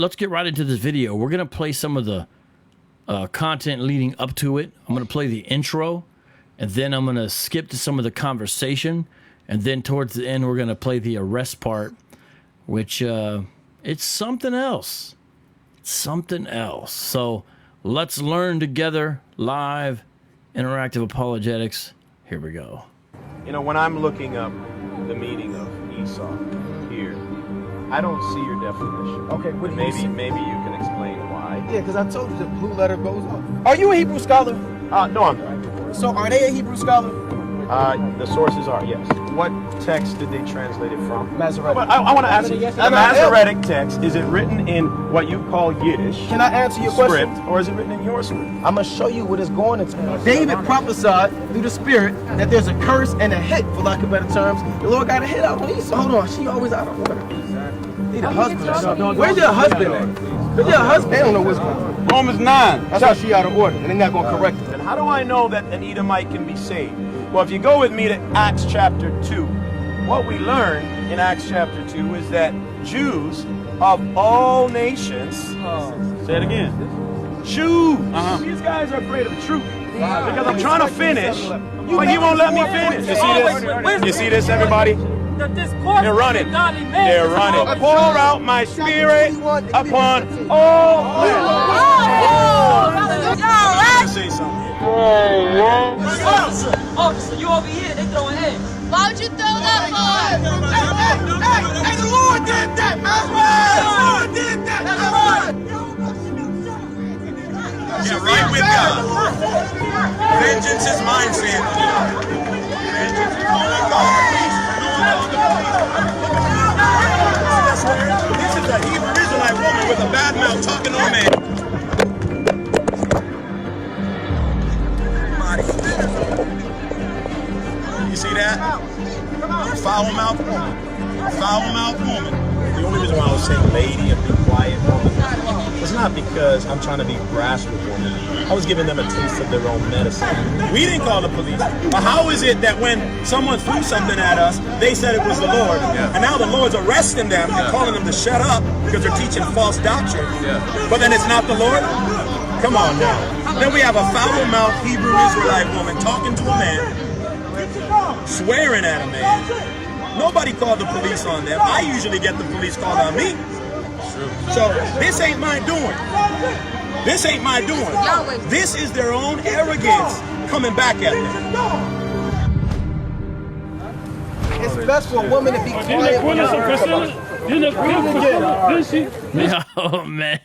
let's get right into this video. We're going to play some of the content leading up to it. I'm going to play the intro, and then I'm going to skip to some of the conversation, and then towards the end, we're going to play the arrest part, which it's something else. It's something else. So let's learn together, live, interactive apologetics. Here we go. You know, when I'm looking up the meaning of Esau here, I don't see your definition. Okay, what do you see? Maybe you can explain why. Yeah, because I told you the blue letter goes up. Are you a Hebrew scholar? No, I'm not. So are they a Hebrew scholar? The sources are, yes. What text did they translate it from? Masoretic. But I want to ask you, the Masoretic text, is it written in what you call Yiddish? Can I answer your script, question? or is it written in your script? I'm going to show you what it's going into. David prophesied through the Spirit that there's a curse and a hit, for lack of better terms. The Lord got a hit out on Esau. Hold on, she always out of order. Need a husband. Where's your husband at? Where's your husband? They don't know what's going on. Romans 9. That's how she out of order, and they're not going to correct it. And how do I know that an Edomite can be saved? Well, if you go with me to Acts chapter 2, what we learn in Acts chapter 2 is that Jews of all nations, say it again, Jews, these guys are afraid of the truth. Because I'm trying to finish, but he won't let me finish. You see this? You see this, everybody? They're running. They're running. Pour out my spirit upon all flesh. Say something. Officer, you over here, they throwing hands. Why would you throw that for? Hey, the Lord did that, man! The Lord did that! Get right with God. Vengeance is mine, said the Lord. Vengeance is only God. This is a Hebrew Israelite woman with a bad mouth talking to a man. You see that? Foul-mouthed woman. Foul-mouthed woman. The only reason why I was saying lady and be quiet woman was not because I'm trying to be brash with women. I was giving them a taste of their own medicine. We didn't call the police. But how is it that when someone threw something at us, they said it was the Lord, and now the Lord's arresting them and calling them to shut up because they're teaching false doctrine, but then it's not the Lord? Come on now. Then we have a foul-mouthed Hebrew Israelite woman talking to a man, swearing at a man. Nobody called the police on them. I usually get the police called on me. So this ain't my doing. This ain't my doing. This is their own arrogance coming back at them. It's best for a woman to be quiet when Oh man.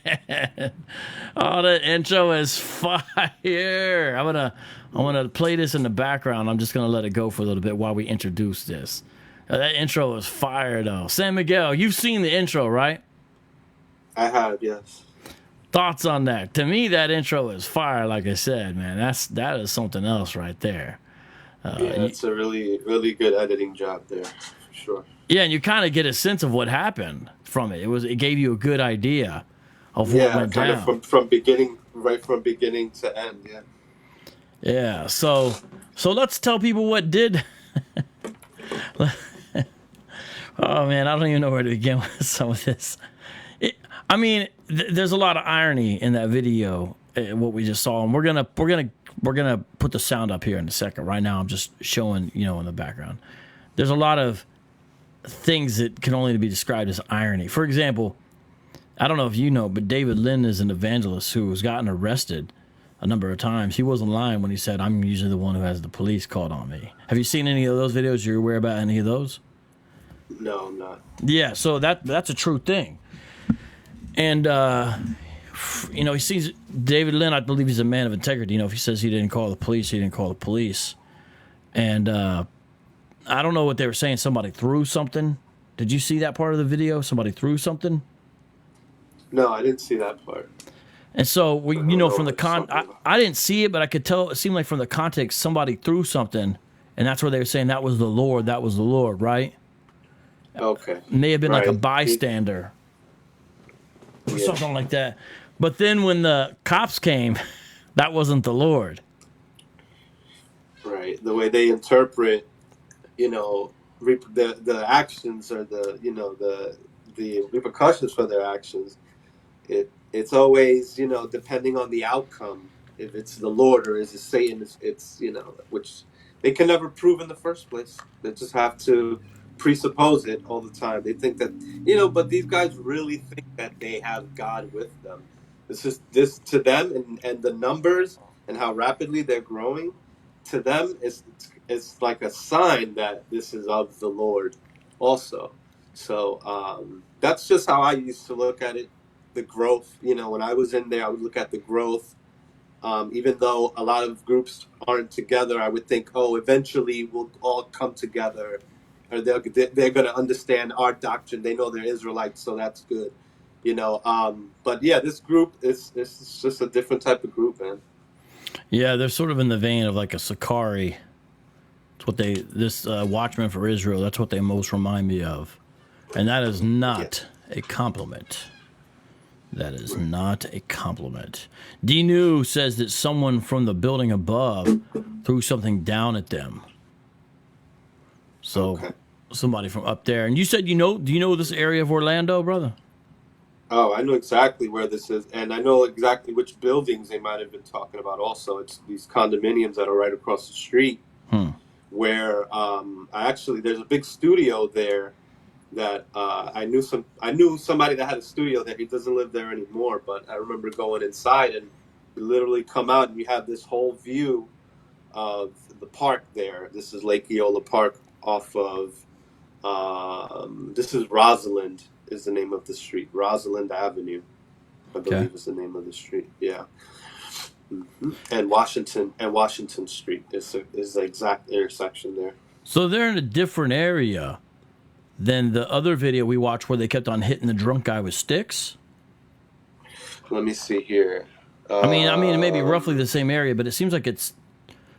Oh, the intro is fire. I'm gonna play this in the background. I'm just gonna let it go for a little bit while we introduce this. That intro is fire though. San Miguel, you've seen the intro, right? I have, yes. Thoughts on that? To me, that intro is fire. Like I said, man, that is something else right there. Yeah, it's a really, really good editing job there, for sure. Yeah, and you kind of get a sense of what happened from it. It gave you a good idea of what went down. Yeah, kind of from beginning to end. Yeah. Yeah. So let's tell people what did. Oh man, I don't even know where to begin with some of this. There's a lot of irony in that video. What we just saw, and we're gonna put the sound up here in a second. Right now, I'm just showing in the background. There's a lot of things that can only be described as irony. For example, I don't know if you know, but David Lynn is an evangelist who has gotten arrested a number of times. He wasn't lying when he said, "I'm usually the one who has the police called on me." Have you seen any of those videos? You're aware about any of those? No, I'm not. Yeah, so that's a true thing. And he sees David Lynn. I believe he's a man of integrity. If he says he didn't call the police, he didn't call the police. And I don't know what they were saying. Somebody threw something. Did you see that part of the video? Somebody threw something? No, I didn't see that part. And so, from the I didn't see it, but I could tell. It seemed like from the context, somebody threw something, and that's where they were saying that was the Lord. That was the Lord, right? Okay. May have been like a bystander or something like that. But then when the cops came, that wasn't the Lord. Right. The way they interpret, the actions or the repercussions for their actions It's always, you know, depending on the outcome, if it's the Lord or is it Satan, it's you know, which they can never prove in the first place. They just have to presuppose it all the time. They think that, you know, but these guys really think that they have God with them. This to them, and the numbers and how rapidly they're growing, to them it's like a sign that this is of the Lord also. So that's just how I used to look at it. The growth, you know, when I was in there, I would look at the growth. Even though a lot of groups aren't together, I would think, oh, eventually we'll all come together, or they're going to understand our doctrine. They know they're Israelites, so that's good, you know. But yeah, this group is just a different type of group, man. Yeah, they're sort of in the vein of like a Sakari. It's what this Watchman for Israel. That's what they most remind me of, and that is not a compliment. That is not a compliment. D-New says that someone from the building above threw something down at them. So somebody from up there. And you said do you know this area of Orlando, brother? Oh, I know exactly where this is, and I know exactly which buildings they might have been talking about also. It's these condominiums that are right across the street where there's a big studio there that I knew somebody that had a studio there. He doesn't live there anymore, but I remember going inside and you literally come out and you have this whole view of the park there. This is Lake Eola Park off of this is Rosalind is the name of the street. Rosalind Avenue, I believe is the name of the street. Yeah. And Washington Street is the exact intersection there. So they're in a different area than the other video we watched where they kept on hitting the drunk guy with sticks? Let me see here. I mean, it may be roughly the same area, but it seems like it's...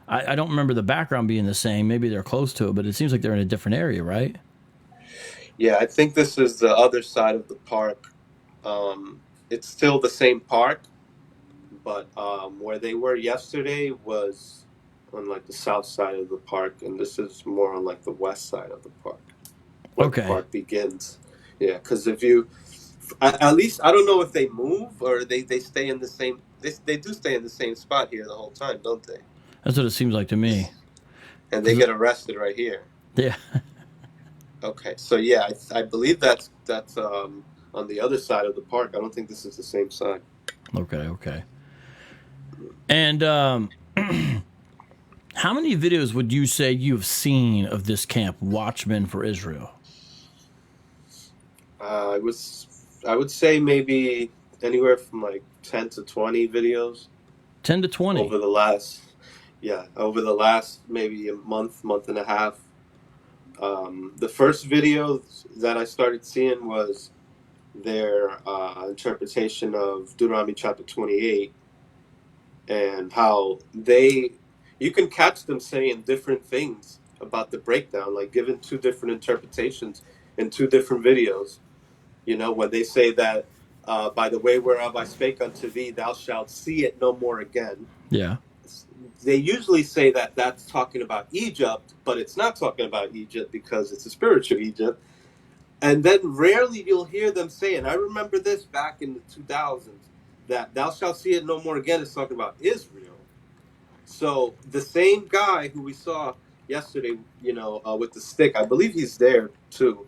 I don't remember the background being the same. Maybe they're close to it, but it seems like they're in a different area, right? Yeah, I think this is the other side of the park. It's still the same park, but where they were yesterday was on like the south side of the park, and this is more on like the west side of the park. Where the park begins. Yeah, because if you, at least, I don't know if they move or they stay in the same, they do stay in the same spot here the whole time, don't they? That's what it seems like to me. And they get arrested right here. Yeah. Okay, so yeah, I believe that's on the other side of the park. I don't think this is the same side. Okay. And how many videos would you say you've seen of this camp, Watchmen for Israel? I would say maybe anywhere from like 10 to 20 videos. 10 to 20? Over the last maybe a month and a half. The first video that I started seeing was their interpretation of Deuteronomy chapter 28 and how you can catch them saying different things about the breakdown, like giving two different interpretations in two different videos. You know, when they say that by the way whereof I spake unto thee, thou shalt see it no more again. Yeah. They usually say that that's talking about Egypt, but it's not talking about Egypt because it's a spiritual Egypt. And then rarely you'll hear them say, and I remember this back in the 2000s, that thou shalt see it no more again is talking about Israel. So the same guy who we saw yesterday, you know, with the stick, I believe he's there too.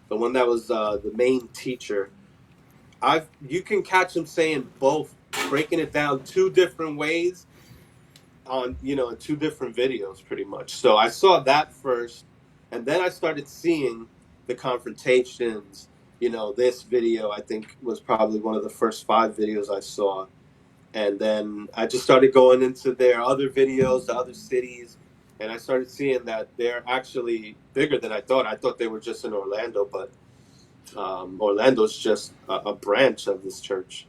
The one that was the main teacher. You can catch him saying both, breaking it down two different ways on, you know, in two different videos pretty much. So I saw that first, and then I started seeing the confrontations. You know, this video I think was probably one of the first 5 videos I saw. And then I just started going into their other videos, the other cities, and I started seeing that they're actually bigger than I thought. I thought they were just in Orlando, but Orlando's just a branch of this church.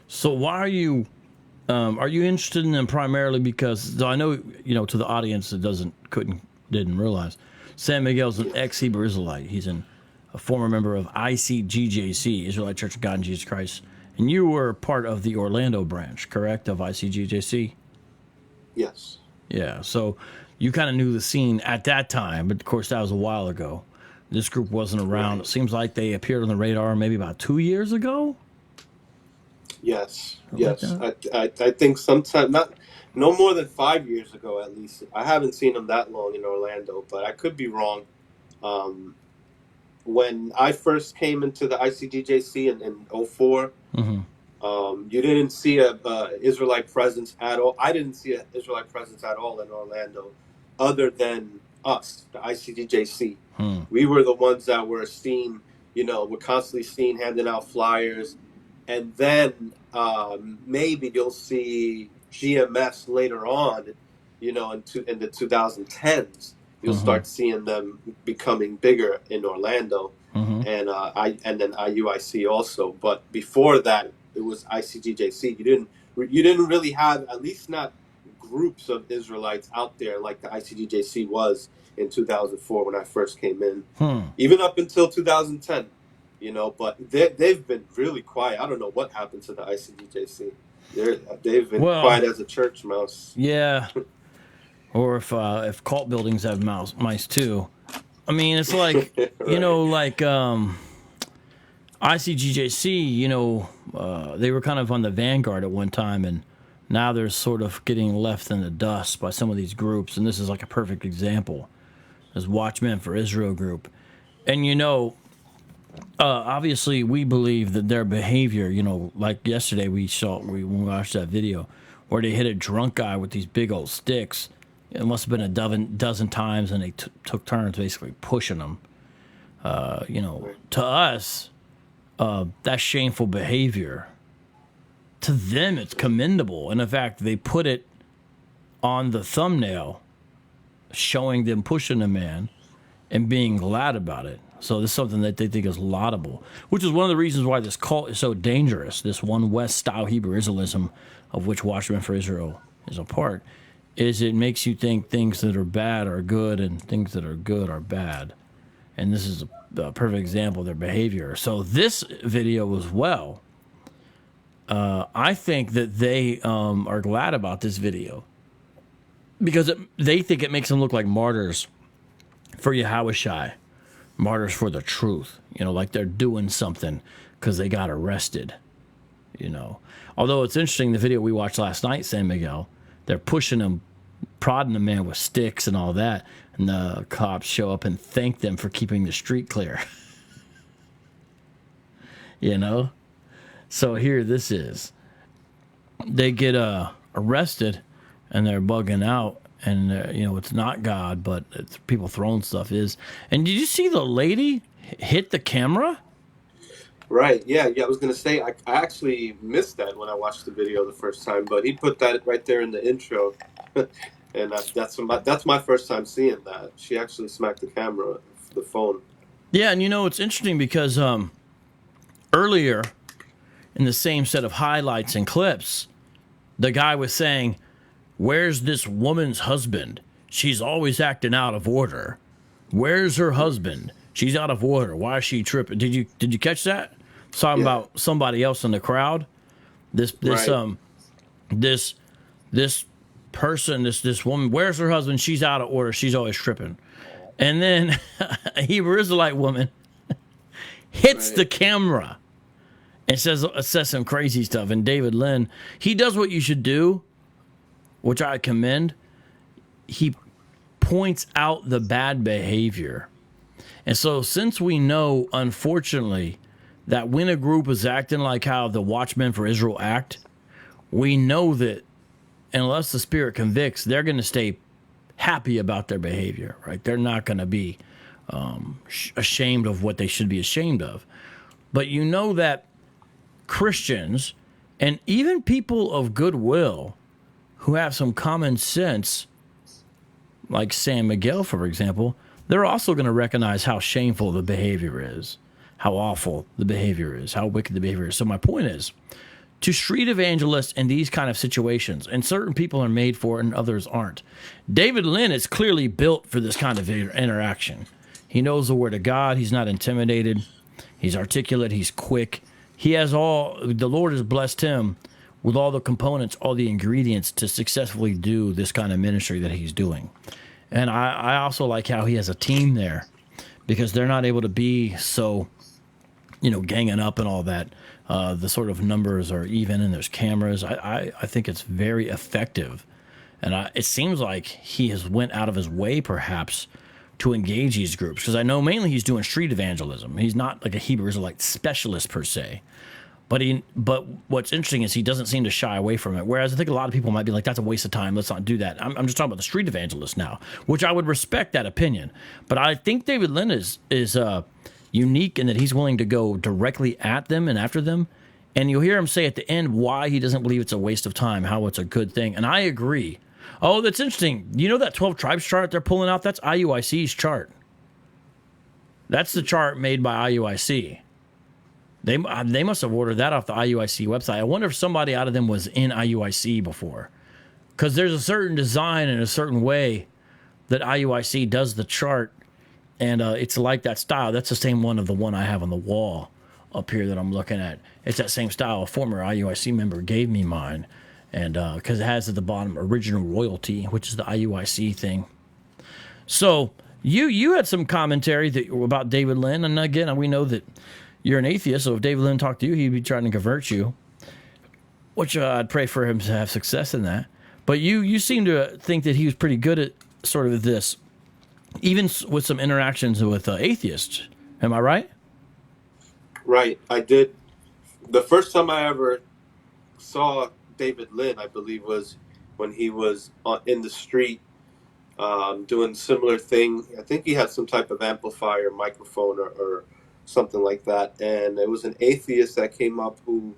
So why are you interested in them primarily because I know, you know, to the audience that didn't realize, San Miguel's an ex-Hebrew Israelite. He's a former member of ICGJC, Israelite Church of God in Jesus Christ. And you were part of the Orlando branch, correct, of ICGJC? Yes. Yeah, so you kind of knew the scene at that time, but of course that was a while ago. This group wasn't around. Right. It seems like they appeared on the radar maybe about 2 years ago? Yes, Like yes. that? I think sometime, not no more than 5 years ago at least. I haven't seen him that long in Orlando, but I could be wrong. Um, when I first came into the ICGJC in '04, you didn't see a Israelite presence at all. I didn't see an Israelite presence at all in Orlando, other than us, the ICGJC. We were the ones that were seen, we're constantly seen handing out flyers. And then maybe you'll see GMS later on, in the 2010s. You'll start seeing them becoming bigger in Orlando, and then IUIC also. But before that, it was ICGJC. You didn't really have, at least not groups of Israelites out there like the ICGJC was in 2004 when I first came in, even up until 2010. But they've been really quiet. I don't know what happened to the ICGJC. They've been quiet as a church mouse. Yeah. Or if cult buildings have mice too. I mean, it's like, Right. ICGJC, they were kind of on the vanguard at one time, and now they're sort of getting left in the dust by some of these groups, and this is like a perfect example. This Watchmen for Israel group. And, obviously we believe that their behavior, like yesterday we watched that video where they hit a drunk guy with these big old sticks. It must have been a dozen times, and they took turns basically pushing them. To us, that's shameful behavior. To them, it's commendable. And in fact, they put it on the thumbnail showing them pushing a man and being glad about it. So this is something that they think is laudable, which is one of the reasons why this cult is so dangerous. This One West style Hebrew Israelism, of which Watchmen for Israel is a part, is it makes you think things that are bad are good and things that are good are bad. And this is a perfect example of their behavior. So this video as well, I think that they are glad about this video because they think it makes them look like martyrs for Yahushua. Martyrs for the truth, like they're doing something because they got arrested, Although it's interesting, the video we watched last night, San Miguel, they're pushing him, prodding the man with sticks and all that, and the cops show up and thank them for keeping the street clear. So here this is. They get arrested, and they're bugging out. And, it's not God, but it's people throwing stuff is. And did you see the lady hit the camera? Right. Yeah. I was going to say, I actually missed that when I watched the video the first time, but he put that right there in the intro. And that's my first time seeing that. She actually smacked the camera, the phone. Yeah. And, it's interesting because earlier in the same set of highlights and clips, the guy was saying, "Where's this woman's husband? She's always acting out of order. Where's her husband? She's out of order. Why is she tripping?" Did you catch that? Talking about somebody else in the crowd. This person, this woman. Where's her husband? She's out of order. She's always tripping. And then a Hebrew Israelite woman hits the camera and says some crazy stuff. And David Lynn, he does what you should do, which I commend. He points out the bad behavior. And so since we know, unfortunately, that when a group is acting like how the Watchmen for Israel act, we know that unless the Spirit convicts, they're going to stay happy about their behavior, right? They're not going to be ashamed of what they should be ashamed of. But you know that Christians and even people of goodwill who have some common sense, like San Miguel, for example, they're also going to recognize how shameful the behavior is, how awful the behavior is, how wicked the behavior is. So my point is, to street evangelists in these kind of situations, and certain people are made for it and others aren't. David Lynn is clearly built for this kind of interaction. He knows the Word of God. He's not intimidated. He's articulate. He's quick. He has the Lord has blessed him with all the components, all the ingredients to successfully do this kind of ministry that he's doing. And I also like how he has a team there, because they're not able to be so, ganging up and all that. The sort of numbers are even, and there's cameras. I think it's very effective, and it seems like he has went out of his way, perhaps, to engage these groups, because I know mainly he's doing street evangelism. He's not like a Hebrew Israelite specialist per se, but what's interesting is he doesn't seem to shy away from it. Whereas I think a lot of people might be like, "That's a waste of time. Let's not do that." I'm just talking about the street evangelist now, which I would respect that opinion. But I think David Lynn is unique in that he's willing to go directly at them and after them. And you'll hear him say at the end why he doesn't believe it's a waste of time, how it's a good thing. And I agree. Oh, that's interesting. You know that 12 tribes chart they're pulling out? That's IUIC's chart. That's the chart made by IUIC. They must have ordered that off the IUIC website. I wonder if somebody out of them was in IUIC before. Because there's a certain design and a certain way that IUIC does the chart. And it's like that style. That's the same one of the one I have on the wall up here that I'm looking at. It's that same style. A former IUIC member gave me mine. And because it has at the bottom original royalty, which is the IUIC thing. So you had some commentary about David Lynn. And again, we know that you're an atheist. So if David Lynn talked to you, he'd be trying to convert you. Which I'd pray for him to have success in that. But you seem to think that he was pretty good at sort of this, even with some interactions with atheists. Am I right? Right. I did. The first time I ever saw David Lynn, I believe, was when he was in the street doing similar thing. I think he had some type of amplifier, microphone, or something like that. And it was an atheist that came up who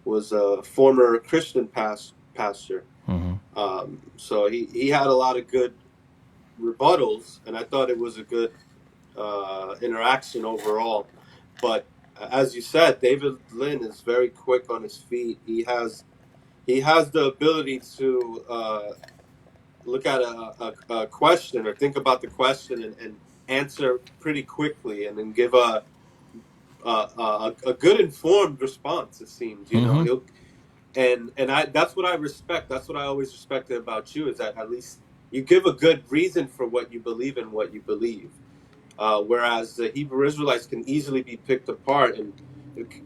was a former Christian pastor. Mm-hmm. So he had a lot of good rebuttals, and I thought it was a good interaction overall. But as you said, David Lynn is very quick on his feet. He has the ability to look at a question or think about the question and answer pretty quickly, and then give a good informed response. It seems, you know, that's what I respect. That's what I always respected about you, is that at least you give a good reason for what you believe and what you believe. Whereas the Hebrew Israelites can easily be picked apart, and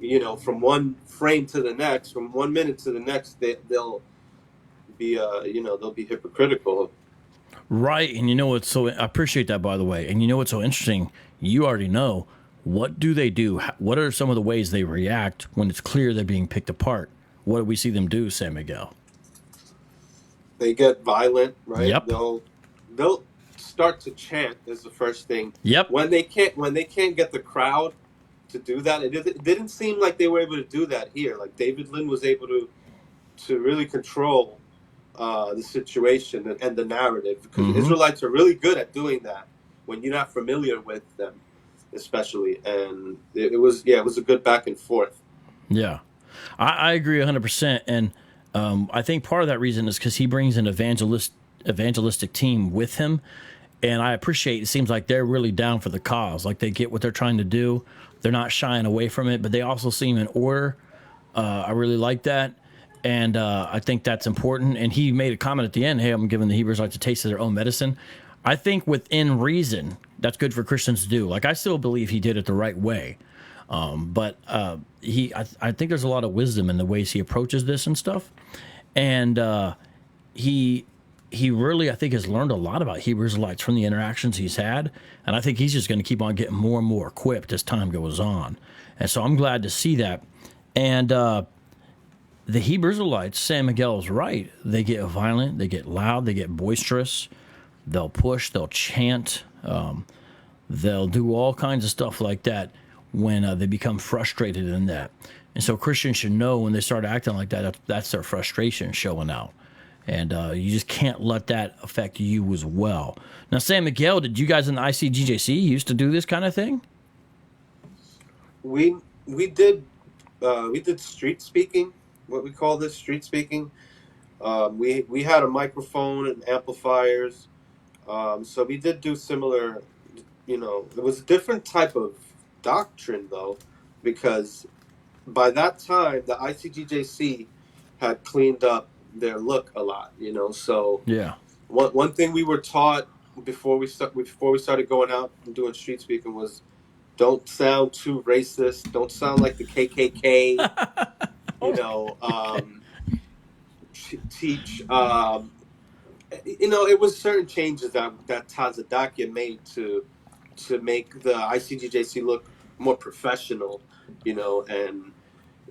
you know, from one frame to the next, from 1 minute to the next, they'll be they'll be hypocritical. Right, and you know what's so, I appreciate that, by the way. And you know what's so interesting? You already know, what do they do? What are some of the ways they react when it's clear they're being picked apart? What do we see them do, San Miguel? They get violent, right? Yep. They'll start to chant is the first thing. Yep. When they can't get the crowd to do that, it didn't seem like they were able to do that here. Like David Lynn was able to really control the situation and the narrative, because Israelites are really good at doing that when you're not familiar with them, especially. And it was a good back and forth. Yeah, I agree 100%. And I think part of that reason is because he brings an evangelistic team with him. And I appreciate, it seems like they're really down for the cause. Like they get what they're trying to do. They're not shying away from it, but they also seem in order. I really like that. And I think that's important. And he made a comment at the end, hey, I'm giving the Hebrews like a taste of their own medicine. I think within reason, that's good for Christians to do. Like, I still believe he did it the right way. But I think there's a lot of wisdom in the ways he approaches this and stuff. And he really, I think, has learned a lot about Hebrew Israelites from the interactions he's had. And I think he's just going to keep on getting more and more equipped as time goes on. And so I'm glad to see that. And the Hebrew Israelites, San Miguel is right. They get violent, they get loud, they get boisterous. They'll push, they'll chant. They'll do all kinds of stuff like that when they become frustrated in that. And so Christians should know when they start acting like that, that's their frustration showing out. And you just can't let that affect you as well. Now, San Miguel, did you guys in the ICGJC used to do this kind of thing? We did street speaking, what we call this, street speaking. We had a microphone and amplifiers. So we did do similar, it was a different type of doctrine, though, because by that time, the ICGJC had cleaned up their look a lot, so yeah. One thing we were taught before we started going out and doing street speaking was don't sound too racist. Don't sound like the KKK. You know, teach. You know, it was certain changes that Tazadakia made to make the ICGJC look more professional. You know, and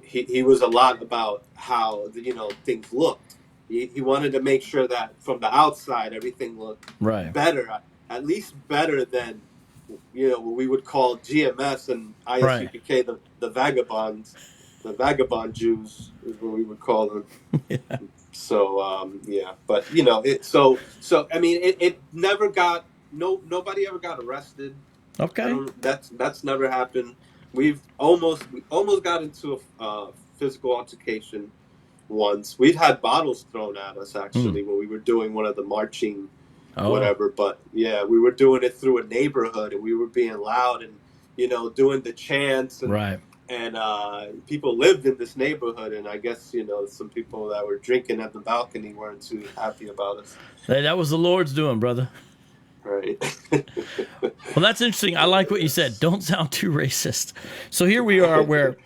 he was a lot about how things looked. He wanted to make sure that from the outside everything looked better, at least better than what we would call GMS and ISUPK, the vagabonds, the vagabond Jews is what we would call them. So but I mean it never got nobody ever got arrested. Okay, that's never happened. We almost got into a physical altercation once. We've had bottles thrown at us actually when we were doing one of the marching whatever, but yeah, we were doing it through a neighborhood and we were being loud and doing the chants and and people lived in this neighborhood, and I guess some people that were drinking at the balcony weren't too happy about us. Hey, that was the Lord's doing, brother. Right. Well, that's interesting. I like what you said. Don't sound too racist. So here we are where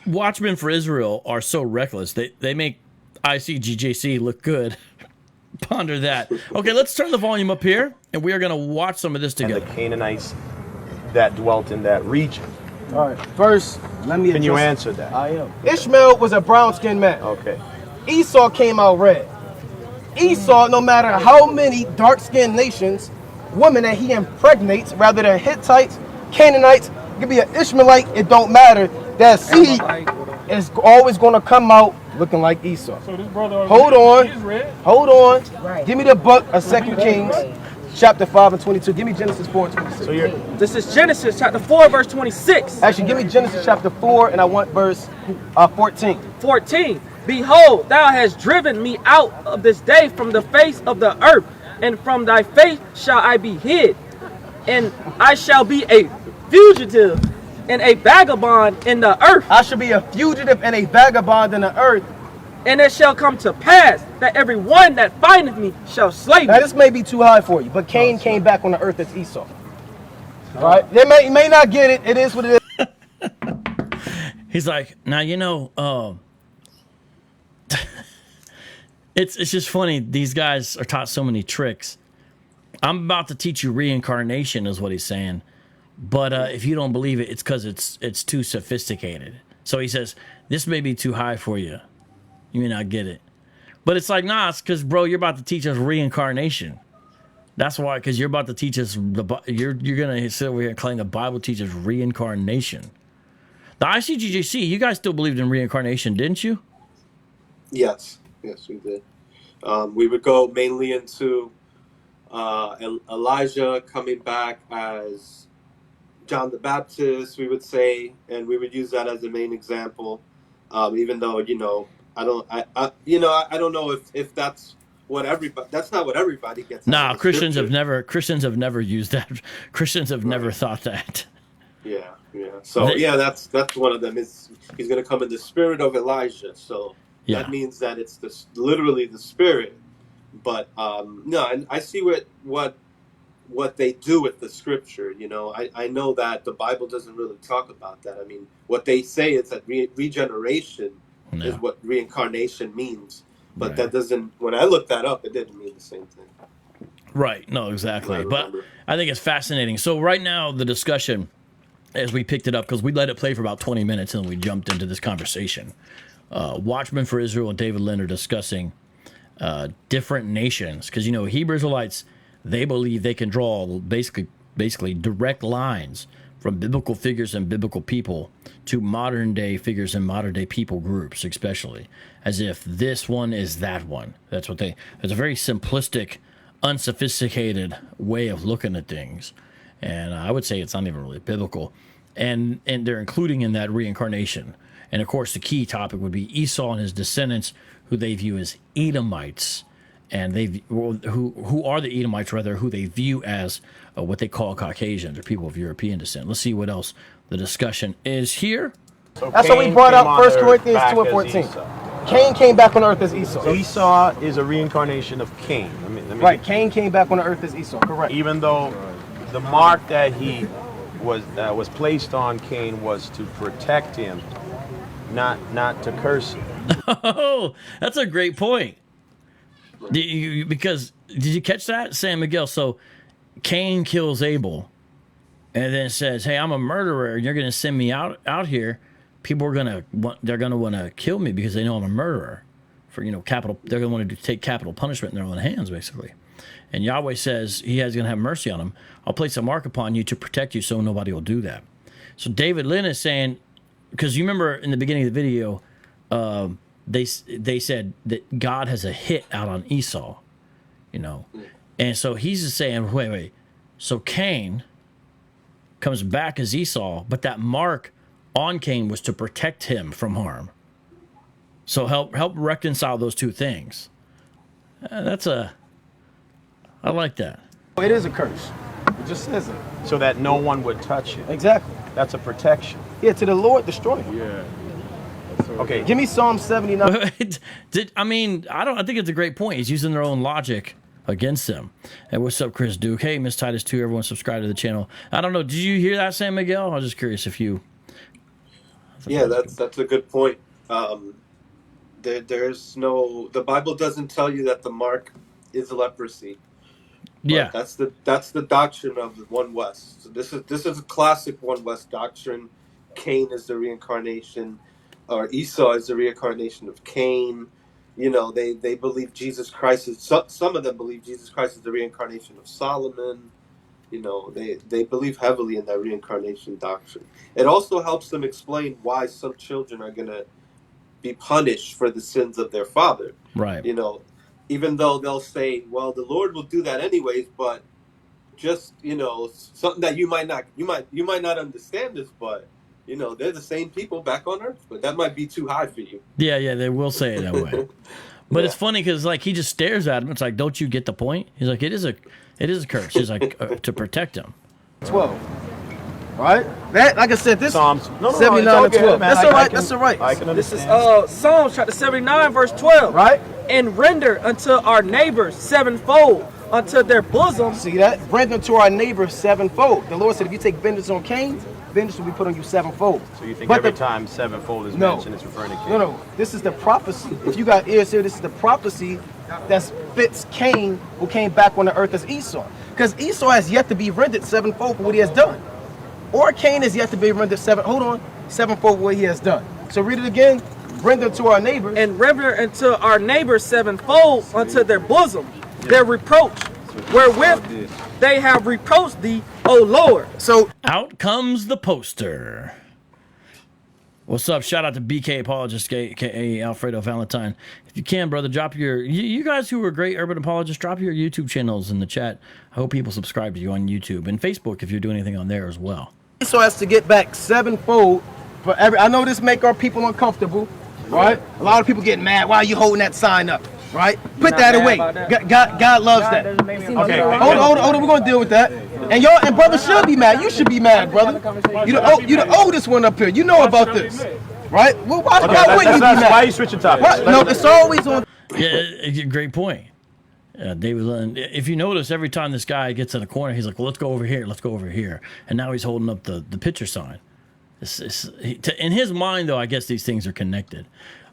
Watchmen for Israel are so reckless. They make ICGJC look good. Ponder that. Okay, let's turn the volume up here, and we are going to watch some of this together. And the Canaanites that dwelt in that region. All right. First, let me. Can you answer that? I am. Ishmael was a brown-skinned man. Okay. Esau came out red. Esau, no matter how many dark-skinned nations, women that he impregnates, rather than Hittites, Canaanites, it could be an Ishmaelite, it don't matter. That seed is always going to come out looking like Esau. So this brother hold on. Right. Give me the book of 2 Kings, chapter 5 and 22. Give me Genesis 4 and 26. So this is Genesis chapter 4, verse 26. Actually, give me Genesis chapter 4, and I want verse 14. 14. Behold, thou hast driven me out of this day from the face of the earth, and from thy face shall I be hid, and I shall be a fugitive and a vagabond in the earth. I shall be a fugitive and a vagabond in the earth. And it shall come to pass that every one that findeth me shall slay me. Now this may be too high for you, but Cain came back on the earth as Esau. All right? You may not get it. It is what it is. He's like, now it's just funny. These guys are taught so many tricks. I'm about to teach you reincarnation, is what he's saying. But if you don't believe it, it's because it's too sophisticated. So he says, this may be too high for you. You may not get it. But it's like, nah, it's because, bro, you're about to teach us reincarnation. That's why, because you're about to teach us, you're going to sit over here and claim the Bible teaches reincarnation. The ICGJC, you guys still believed in reincarnation, didn't you? Yes, we did. We would go mainly into Elijah coming back as John the Baptist, we would say, and we would use that as the main example. Even though I don't know if that's what everybody. That's not what everybody gets. Nah, Christians have never used that. Christians have never thought that. Yeah. So that's one of them. He's going to come in the spirit of Elijah. So that means that it's literally the spirit. But no, and I see what they do with the scripture. I know that the Bible doesn't really talk about that. I mean, what they say is that regeneration is what reincarnation means. But that doesn't, when I looked that up, it didn't mean the same thing. Right. No, exactly. But I think it's fascinating. So right now, the discussion, as we picked it up, because we let it play for about 20 minutes and we jumped into this conversation. Watchmen for Israel and David Lynn are discussing different nations. Because, Hebrew Israelites, they believe they can draw basically direct lines from biblical figures and biblical people to modern day figures and modern day people groups, especially as if this one is that one. It's a very simplistic, unsophisticated way of looking at things. And I would say it's not even really biblical. And they're including in that reincarnation. And of course, the key topic would be Esau and his descendants, who they view as Edomites. And who are the Edomites, rather, who they view as what they call Caucasians or people of European descent. Let's see what else the discussion is here. So that's what we brought up, 1 Corinthians 2 and 14. Cain came back on earth as Esau. So Esau is a reincarnation of Cain. Let me right, Cain came back on the earth as Esau, correct. Even though the mark that he was placed on Cain was to protect him, not to curse him. Oh, that's a great point. Because did you catch that, San Miguel? So Cain kills Abel, and then says, "Hey, I'm a murderer, and you're going to send me out here. People are gonna want to kill me because they know I'm a murderer. For capital, they're going to want to take capital punishment in their own hands, basically." And Yahweh says He is going to have mercy on him. I'll place a mark upon you to protect you, so nobody will do that. So David Lynn is saying, because you remember in the beginning of the video, they said that God has a hit out on Esau, and so he's just saying, wait. So Cain comes back as Esau, but that mark on Cain was to protect him from harm. So help reconcile those two things. I like that. It is a curse. It just says it. So that no one would touch it. Exactly. That's a protection. Yeah, to the Lord destroy him. Yeah. Okay. Give me Psalm 79. I think it's a great point. He's using their own logic against them. And what's up, Chris Duke? Hey, Miss Titus 2, everyone subscribe to the channel. I don't know. Did you hear that, San Miguel? I was just curious if you. Yeah, that's a good point. There's no. The Bible doesn't tell you that the mark is leprosy. Yeah, that's the doctrine of the One West. So this is a classic One West doctrine. Cain is the reincarnation, or Esau is the reincarnation of Cain. They believe Jesus Christ is. Some of them believe Jesus Christ is the reincarnation of Solomon. They believe heavily in that reincarnation doctrine. It also helps them explain why some children are gonna be punished for the sins of their father. Right. Even though they'll say, well, the Lord will do that anyways, but just, something that you might not understand this, but, they're the same people back on earth, but that might be too high for you. Yeah, they will say it that way. But It's funny because, he just stares at him. It's like, don't you get the point? He's like, it is a curse. He's like, to protect him. 12. Right? That, like I said, this Psalms 79 and 12. That's all right. That's all right. I can This is understand. Psalms chapter 79, verse 12. Right? And render unto our neighbors sevenfold unto their bosom. See that? Render to our neighbor sevenfold. The Lord said, if you take vengeance on Cain, vengeance will be put on you sevenfold. So you think every time sevenfold is mentioned, it's referring to Cain? No. This is the prophecy. If you got ears here, this is the prophecy that fits Cain, who came back on the earth as Esau. Because Esau has yet to be rendered sevenfold for what he has done. Or Cain is yet to be rendered sevenfold for what he has done. So read it again. Render to our neighbors. And render unto our neighbors sevenfold unto their bosom, their reproach, wherewith they have reproached thee, O Lord. So out comes the poster. What's up? Shout out to BK Apologist, aka Alfredo Valentine. If you can, brother, drop you guys who are great urban apologists, drop your YouTube channels in the chat. I hope people subscribe to you on YouTube and Facebook if you're doing anything on there as well. Esau has to get back sevenfold for every. I know this make our people uncomfortable, right? A lot of people get mad. Why are you holding that sign up, right? Put that away. God loves that. Okay. Hold on. We're gonna deal with that. And y'all and brother should be mad. You should be mad, brother. You the oldest one up here. You know about this, right? Well, why wouldn't you be mad? Why are you switching topics? No, it's always on. Yeah, great point. David Lynn, if you notice, every time this guy gets in a corner, he's like, well, let's go over here, let's go over here. And now he's holding up the picture sign. In his mind, though, I guess these things are connected.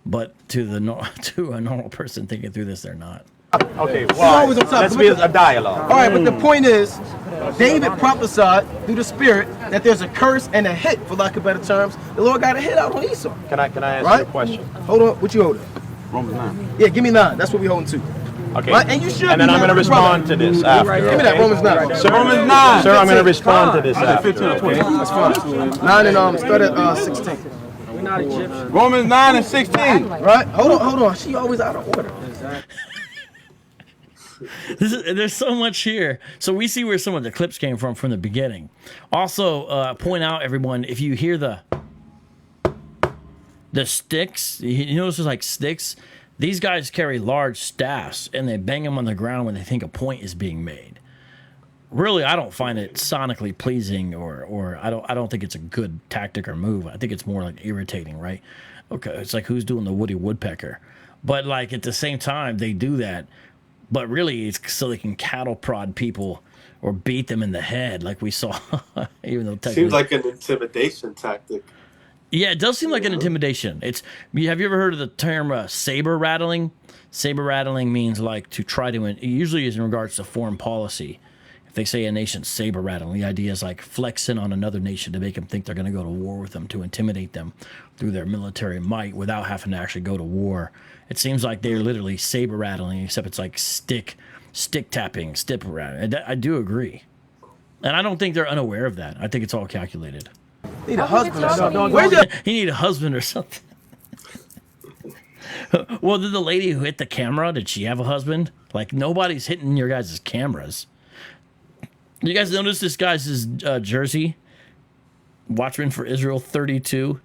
But to a normal person thinking through this, they're not. Okay, well, let's be a dialogue. All right, but the point is, David prophesied through the Spirit that there's a curse and a hit, for lack of better terms. The Lord got a hit out on Esau. Can I ask you a question? Hold on, what you holding? Romans 9. Yeah, give me 9. That's what we holding to. Okay. Right? And you should. And then I'm going to respond to this after. Give me that Romans 9. Sir, Romans 9. Sir, I'm going to respond to this after. 15 or 20. That's fine. 9 and start at 16. We're not Egyptian. Romans 9 and 16. Right? Hold on. She always out of order. There's so much here. So we see where some of the clips came from the beginning. Also, point out, everyone, if you hear the sticks, you notice there's like sticks. These guys carry large staffs, and they bang them on the ground when they think a point is being made. Really, I don't find it sonically pleasing, or I don't think it's a good tactic or move. I think it's more like irritating, right? Okay, it's like who's doing the Woody Woodpecker? But like at the same time, they do that. But really, it's so they can cattle prod people or beat them in the head like we saw. Even though technically, Seems like an intimidation tactic. yeah, it does seem like an intimidation. Have you ever heard of the term saber rattling? Saber rattling means like to try to, it usually is in regards to foreign policy. If they say a nation's saber rattling, the idea is like flexing on another nation to make them think they're going to go to war with them, to intimidate them through their military might without having to actually go to war. It seems like they're literally saber rattling, except it's like stick tapping, stick rattling. I do agree. And I don't think they're unaware of that. I think it's all calculated. Need a husband or something. Where's your... He need a husband or something. Well, did the lady who hit the camera, did she have a husband? Like, nobody's hitting your guys' cameras. You guys notice this guy's jersey? Watchman for Israel 32.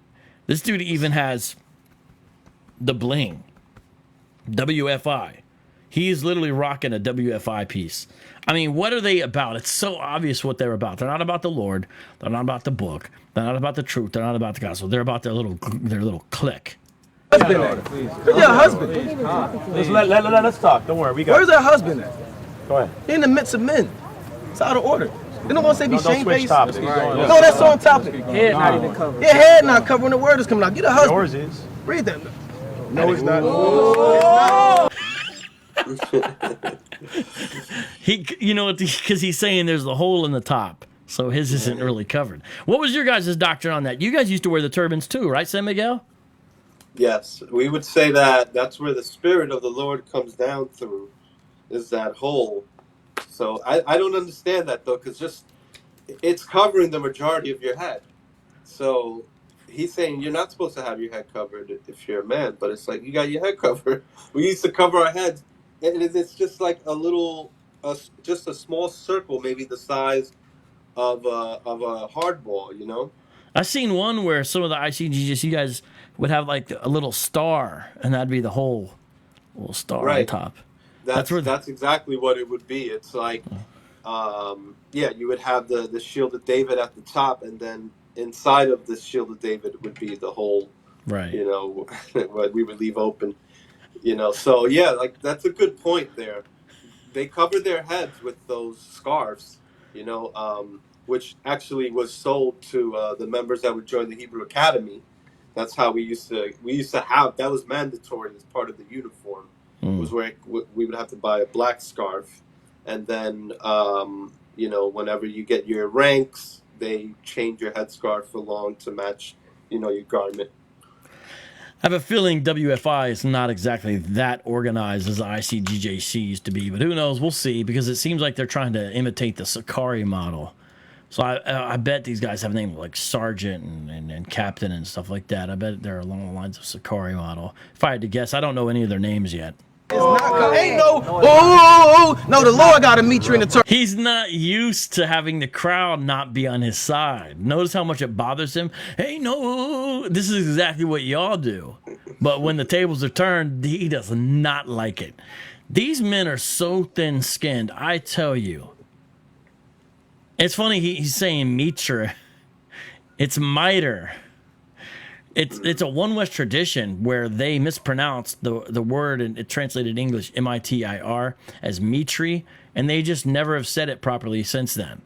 This dude even has the bling. WFI. He's literally rocking a WFI piece. I mean, what are they about? It's so obvious what they're about. They're not about the Lord. They're not about the book. They're not about the truth. They're not about the gospel. They're about their little clique. Husband? Where's your husband? Let's talk. Don't worry. We got. Where's her husband at? Go ahead. He in the midst of men. It's out of order. They don't want to say be Don't switch shamefaced. topics. No, that's on topic. Head not even covered. Your head not covered when the word is coming out. Get a husband. Yours is. Read that. No, it's not. You know, because he's saying there's the hole in the top, so his isn't really covered. What was your guys' doctrine on that? You guys used to wear the turbans too, right, San Miguel? Yes, we would say that that's where the Spirit of the Lord comes down through, is that hole. So I don't understand that, though, because it's covering the majority of your head. So he's saying you're not supposed to have your head covered if you're a man, but it's like you got your head covered. We used to cover our heads, and it's just like just a small circle, maybe the size of a hardball, you know? I've seen one where some of the ICGs, you guys would have like a little star, and that'd be the whole little star on top. That's exactly what it would be. It's like, you would have the shield of David at the top, and then inside of the shield of David would be the hole, right? You know, what we would leave open, you know. So yeah, like that's a good point there. They covered their heads with those scarves, you know, which actually was sold to the members that would join the Hebrew Academy. That's how we used to have, that was mandatory as part of the uniform, was where we would have to buy a black scarf. And then, you know, whenever you get your ranks, they change your headscarf along to match, you know, your garment. I have a feeling WFI is not exactly that organized as ICGJC used to be, but who knows? We'll see, because it seems like they're trying to imitate the Sakari model. So I bet these guys have names like Sergeant and Captain and stuff like that. I bet they're along the lines of Sakari model. If I had to guess, I don't know any of their names yet. It's not, ain't no, no, the Lord got to meet you in the turn. He's not used to having the crowd not be on his side. Notice how much it bothers him. Hey, no, this is exactly what y'all do. But when the tables are turned, he does not like it. These men are so thin-skinned, I tell you. It's funny, he's saying Mitra. It's miter. It's a One West tradition where they mispronounce the word, and it translated in English M-I-T-I-R as Mitri, and they just never have said it properly since then.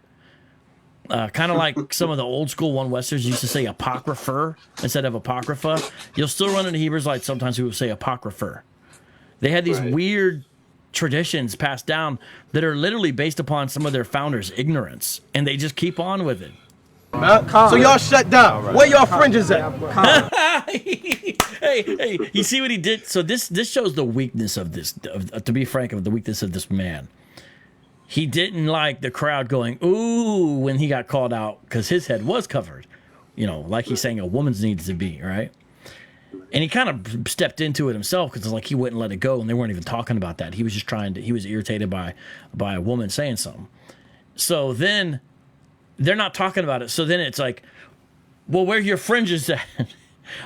Kind of like some of the old school One Westers used to say apocrypher instead of apocrypha. You'll still run into Hebrew Israelites sometimes who will say apocrypher. They had these weird traditions passed down that are literally based upon some of their founders' ignorance, and they just keep on with it. So y'all shut down. Where y'all fringes at? hey, you see what he did? So this shows the weakness of this, to be frank, of the weakness of this man. He didn't like the crowd going, ooh, when he got called out, because his head was covered. You know, like he's saying a woman's needs to be, right? And he kind of stepped into it himself, because it's like he wouldn't let it go, and they weren't even talking about that. He was just he was irritated by a woman saying something. So then they're not talking about it. So then it's like, well, where your fringes at?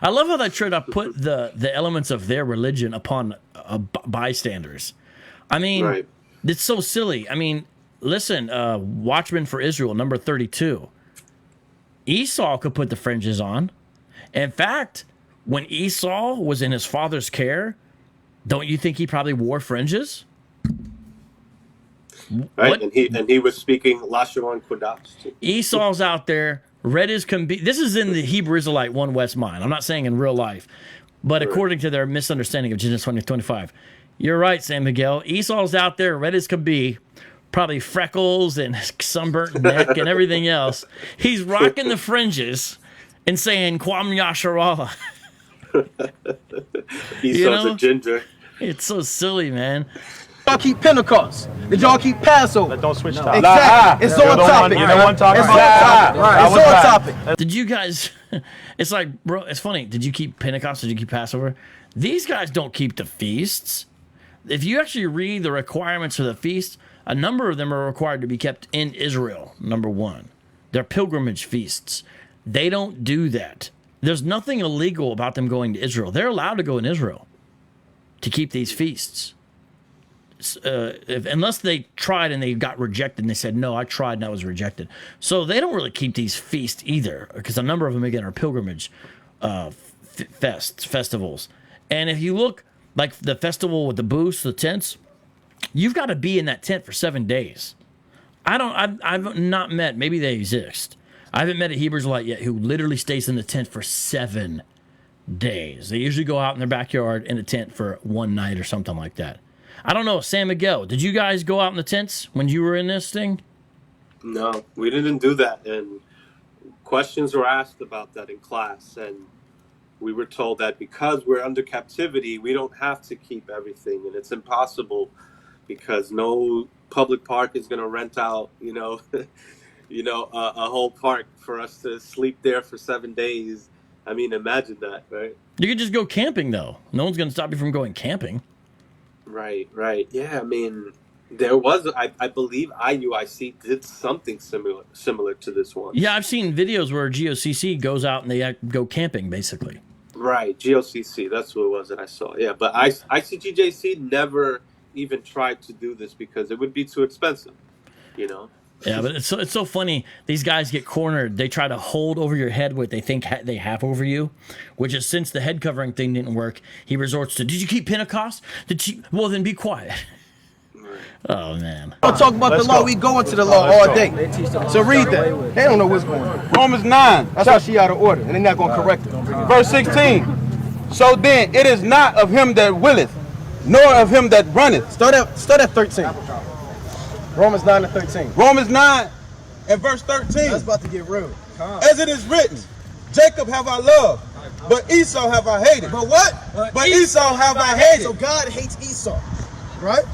I love how they try to put the elements of their religion upon bystanders. I mean, it's so silly. I mean, listen, Watchman for Israel, number 32. Esau could put the fringes on. In fact, when Esau was in his father's care, don't you think he probably wore fringes? right? What? And he was speaking Lashawan Kodash. Esau's out there, red as can be. This is in the Hebrew Israelite 1 West mind. I'm not saying in real life, but according to their misunderstanding of Genesis 20:25. You're right, San Miguel. Esau's out there, red as can be, probably freckles and sunburnt neck and everything else. He's rocking the fringes and saying Kwam Yasharallah. Esau's a ginger. It's so silly, man. Y'all keep Pentecost? Did y'all keep Passover? Don't switch topics. Exactly. It's on topic. You don't want to talk It's on about topic. It's on topic. Did you guys, it's like, bro, it's funny. Did you keep Pentecost? Did you keep Passover? These guys don't keep the feasts. If you actually read the requirements for the feast, a number of them are required to be kept in Israel, number one. They're pilgrimage feasts. They don't do that. There's nothing illegal about them going to Israel. They're allowed to go in Israel to keep these feasts. Unless they tried and they got rejected and they said, no, I tried and I was rejected. So they don't really keep these feasts either, because a number of them, again, are pilgrimage festivals. And if you look, like the festival with the booths, the tents, you've got to be in that tent for 7 days. I've not met, maybe they exist. I haven't met a Hebrew Israelite yet who literally stays in the tent for 7 days. They usually go out in their backyard in a tent for one night or something like that. I don't know, San Miguel, did you guys go out in the tents when you were in this thing? No, we didn't do that. And questions were asked about that in class. And we were told that because we're under captivity, we don't have to keep everything. And it's impossible because no public park is going to rent out, a whole park for us to sleep there for 7 days. I mean, imagine that, right? You could just go camping, though. No one's going to stop you from going camping. Right. Yeah, I mean, there was, I believe IUIC did something similar to this one. Yeah, I've seen videos where GOCC goes out and they go camping, basically. Right, GOCC, that's what it was that I saw. Yeah, but ICGJC never even tried to do this because it would be too expensive, Yeah, but it's so funny. These guys get cornered. They try to hold over your head what they think they have over you, which is, since the head covering thing didn't work, he resorts to, did you keep Pentecost? Well, then be quiet. Oh, man. I'll talk about the law. We go into the law all day. So read that. They don't know what's going on. Romans 9. That's why she out of order, and they're not going to correct it. Verse 16. So then, it is not of him that willeth, nor of him that runneth. Start at 13. Romans 9 and 13. Romans 9 and verse 13. That's about to get rude. As it is written, Jacob have I loved, but Esau have I hated. But what? But Esau have I hated. So God hates Esau, right?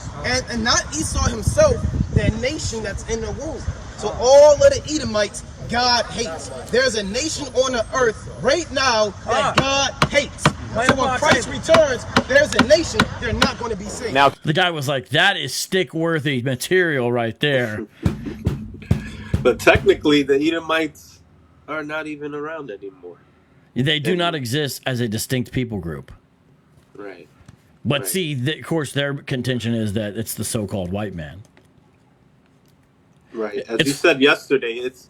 And not Esau himself, the nation that's in the womb. So all of the Edomites, God hates. There's a nation on the earth right now that God hates. So when Christ returns, there's a nation, they're not going to be saved. Now, the guy was like, that is stick-worthy material right there. But technically, the Edomites are not even around anymore. They do not exist as a distinct people group. Right. But right. see, of course, their contention is that it's the so-called white man. Right. As you said yesterday, it's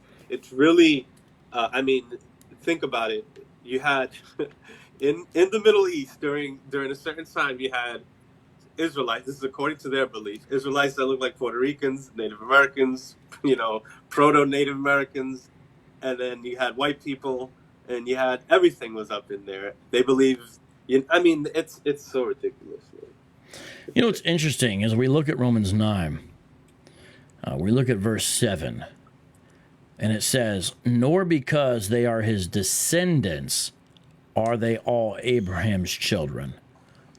really, I mean, think about it. You had... In the Middle East, during a certain time, you had Israelites. This is according to their belief. Israelites that look like Puerto Ricans, Native Americans, proto-Native Americans, and then you had white people, and you had everything was up in there. They believe. It's so ridiculous. Man. What's interesting is we look at Romans 9. We look at verse 7, and it says, "Nor because they are his descendants are they all Abraham's children.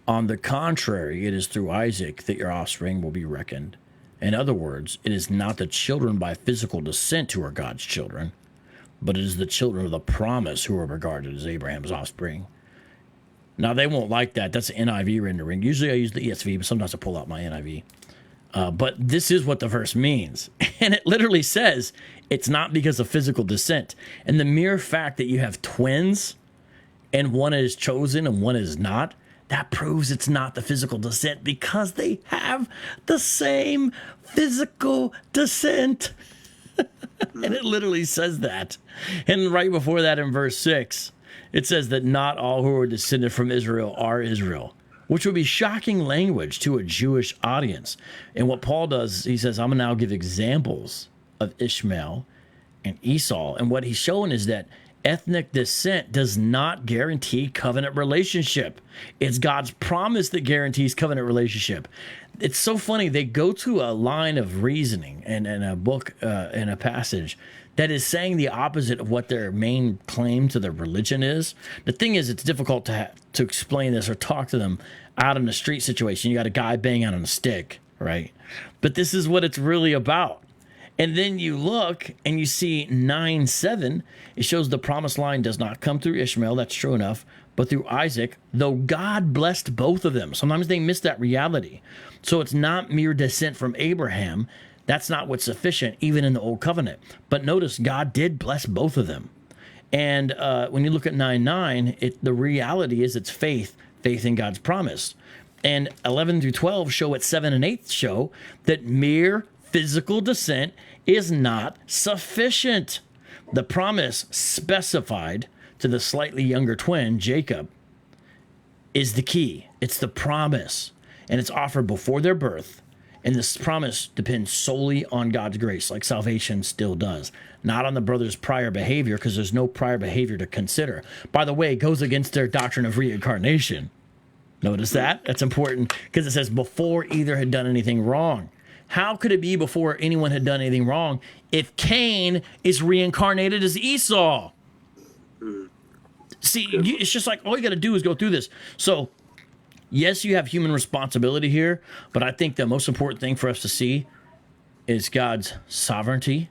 On the contrary, it is through Isaac that your offspring will be reckoned. In other words, it is not the children by physical descent who are God's children, but it is the children of the promise who are regarded as Abraham's offspring." Now, they won't like that. That's an NIV rendering. Usually I use the ESV, but sometimes I pull out my NIV. But this is what the verse means. And it literally says it's not because of physical descent. And the mere fact that you have twins and one is chosen and one is not, that proves it's not the physical descent because they have the same physical descent. And it literally says that. And right before that in verse 6, it says that not all who are descended from Israel are Israel. which would be shocking language to a Jewish audience. And what Paul does, he says, I'm going to now give examples of Ishmael and Esau. And what he's showing is that ethnic descent does not guarantee covenant relationship. It's God's promise that guarantees covenant relationship. It's so funny. They go to a line of reasoning and a book and a passage that is saying the opposite of what their main claim to their religion is. The thing is, it's difficult to explain this or talk to them out in a street situation. You got a guy banging on a stick, right? But this is what it's really about. And then you look and you see 9:7. It shows the promised line does not come through Ishmael. That's true enough. But through Isaac, though God blessed both of them. Sometimes they miss that reality. So it's not mere descent from Abraham. That's not what's sufficient, even in the Old Covenant. But notice, God did bless both of them. And when you look at 9:9, the reality is it's faith in God's promise. And 11 through 12 show what 7 and 8 show, that mere physical descent is not sufficient. The promise specified to the slightly younger twin, Jacob, is the key. It's the promise, and it's offered before their birth. And this promise depends solely on God's grace, like salvation still does, not on the brother's prior behavior, because there's no prior behavior to consider. By the way, it goes against their doctrine of reincarnation. Notice that? That's important, because it says before either had done anything wrong. How could it be before anyone had done anything wrong if Cain is reincarnated as Esau? See, it's just like all you got to do is go through this. So, yes, you have human responsibility here, but I think the most important thing for us to see is God's sovereignty.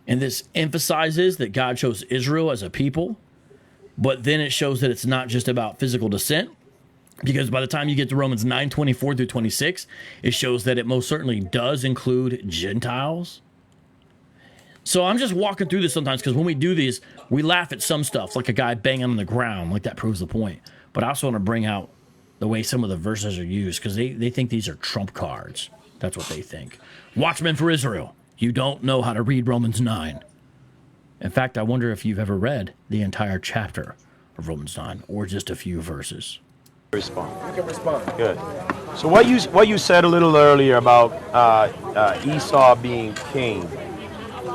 And this emphasizes that God chose Israel as a people, but then it shows that it's not just about physical descent. Because by the time you get to Romans 9:24 through 26, it shows that it most certainly does include Gentiles. So I'm just walking through this sometimes because when we do these, we laugh at some stuff, like a guy banging on the ground, like that proves the point. But I also want to bring out the way some of the verses are used, because they think these are trump cards. That's what they think. Watchmen for Israel. You don't know how to read Romans 9. In fact, I wonder if you've ever read the entire chapter of Romans 9 or just a few verses. Respond. You can respond. Good. So what you said a little earlier about Esau being Cain,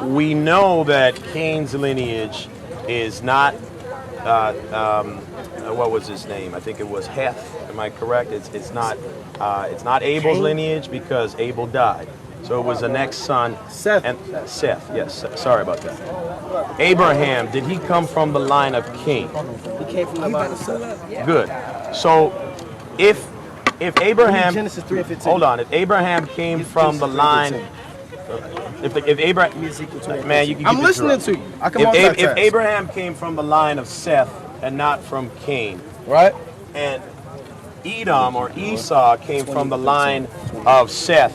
we know that Cain's lineage is not what was his name? I think it was Heth. Am I correct? It's not Abel's lineage, because Abel died. So it was the next son, Seth. And Seth. Yes. Sorry about that. Abraham, did he come from the line of Cain? He came from the line of Seth. Good. So if Abraham, Genesis 3:15. hold on, if Abraham came from the line, if Abraham, man, you can. I'm listening to you. I can if Abraham came from the line of Seth and not from Cain, right? And Edom or Esau came from the line of Seth,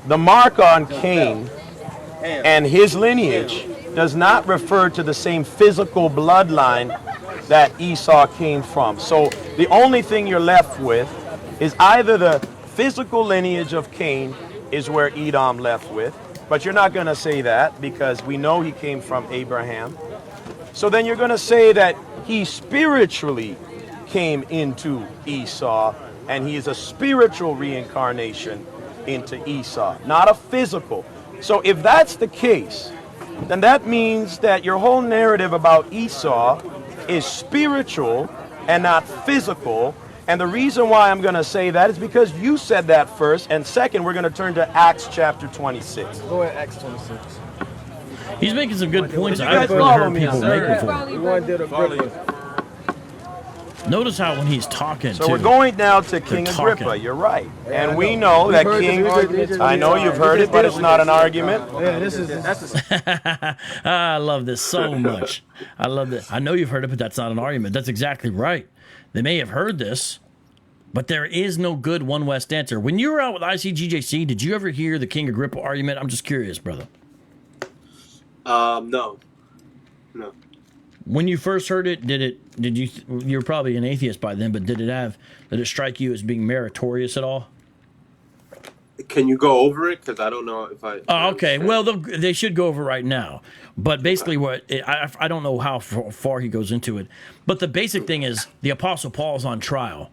the mark on Cain and his lineage does not refer to the same physical bloodline that Esau came from. So the only thing you're left with is either the physical lineage of Cain is where Edom left with, but you're not going to say that because we know he came from Abraham. So then you're going to say that he spiritually came into Esau, and he is a spiritual reincarnation into Esau, not a physical. So if that's the case, then that means that your whole narrative about Esau is spiritual and not physical. And the reason why I'm going to say that is because you said that first, and second, we're going to turn to Acts chapter 26. Go ahead, Acts 26. He's making some good points. You I've guys follow heard me, people sir. make before. You want to do the Agrippa. Notice how when he's talking, So too, we're going now to King talking. Agrippa. You're right. And we know that King, I know you've heard it, but it's not an argument. Yeah, that's I love this so much. I love this. I know you've heard it, but that's not an argument. That's exactly right. They may have heard this, but there is no good one West answer. When you were out with ICGJC, did you ever hear the King Agrippa argument? I'm just curious, brother. No. When you first heard it, you were probably an atheist by then, but did it strike you as being meritorious at all? Can you go over it? Because I don't know if I... Oh, okay. Well, they should go over right now. But basically, I don't know how far he goes into it. But the basic thing is the Apostle Paul is on trial.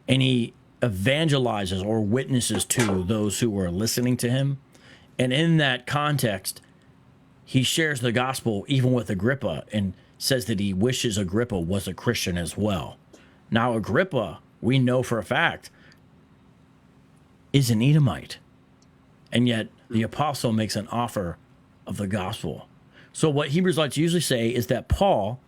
and he evangelizes or witnesses to those who are listening to him. And in that context, he shares the gospel even with Agrippa and says that he wishes Agrippa was a Christian as well. Now, Agrippa, we know for a fact, is an Edomite. And yet the apostle makes an offer of the gospel. So what Hebrews like to usually say is that Paul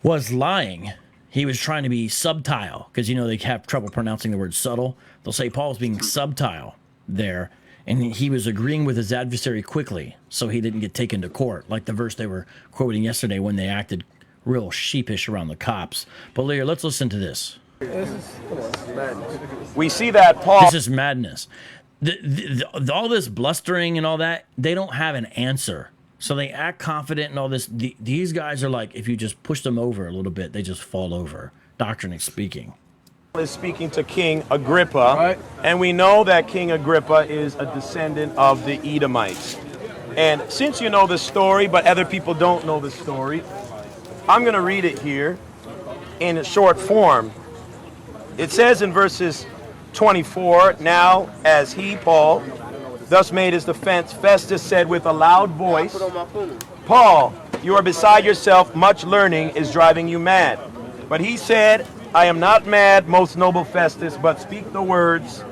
was lying. He was trying to be subtile, because, you know, they have trouble pronouncing the word subtle. They'll say Paul was being subtile there, and he was agreeing with his adversary quickly so he didn't get taken to court, like the verse they were quoting yesterday when they acted real sheepish around the cops. But Lear, let's listen to this. We see that Paul... This is madness. All this blustering and all that, they don't have an answer. So they act confident and all this. These guys are like, if you just push them over a little bit, they just fall over, doctrinally speaking. Is speaking to King Agrippa, right. And we know that King Agrippa is a descendant of the Edomites. And since you know the story, but other people don't know the story, I'm going to read it here in a short form. It says in verses 24, now as he, Paul, thus made his defense, Festus said with a loud voice, Paul, you are beside yourself, much learning is driving you mad. But he said, I am not mad, most noble Festus, but speak the words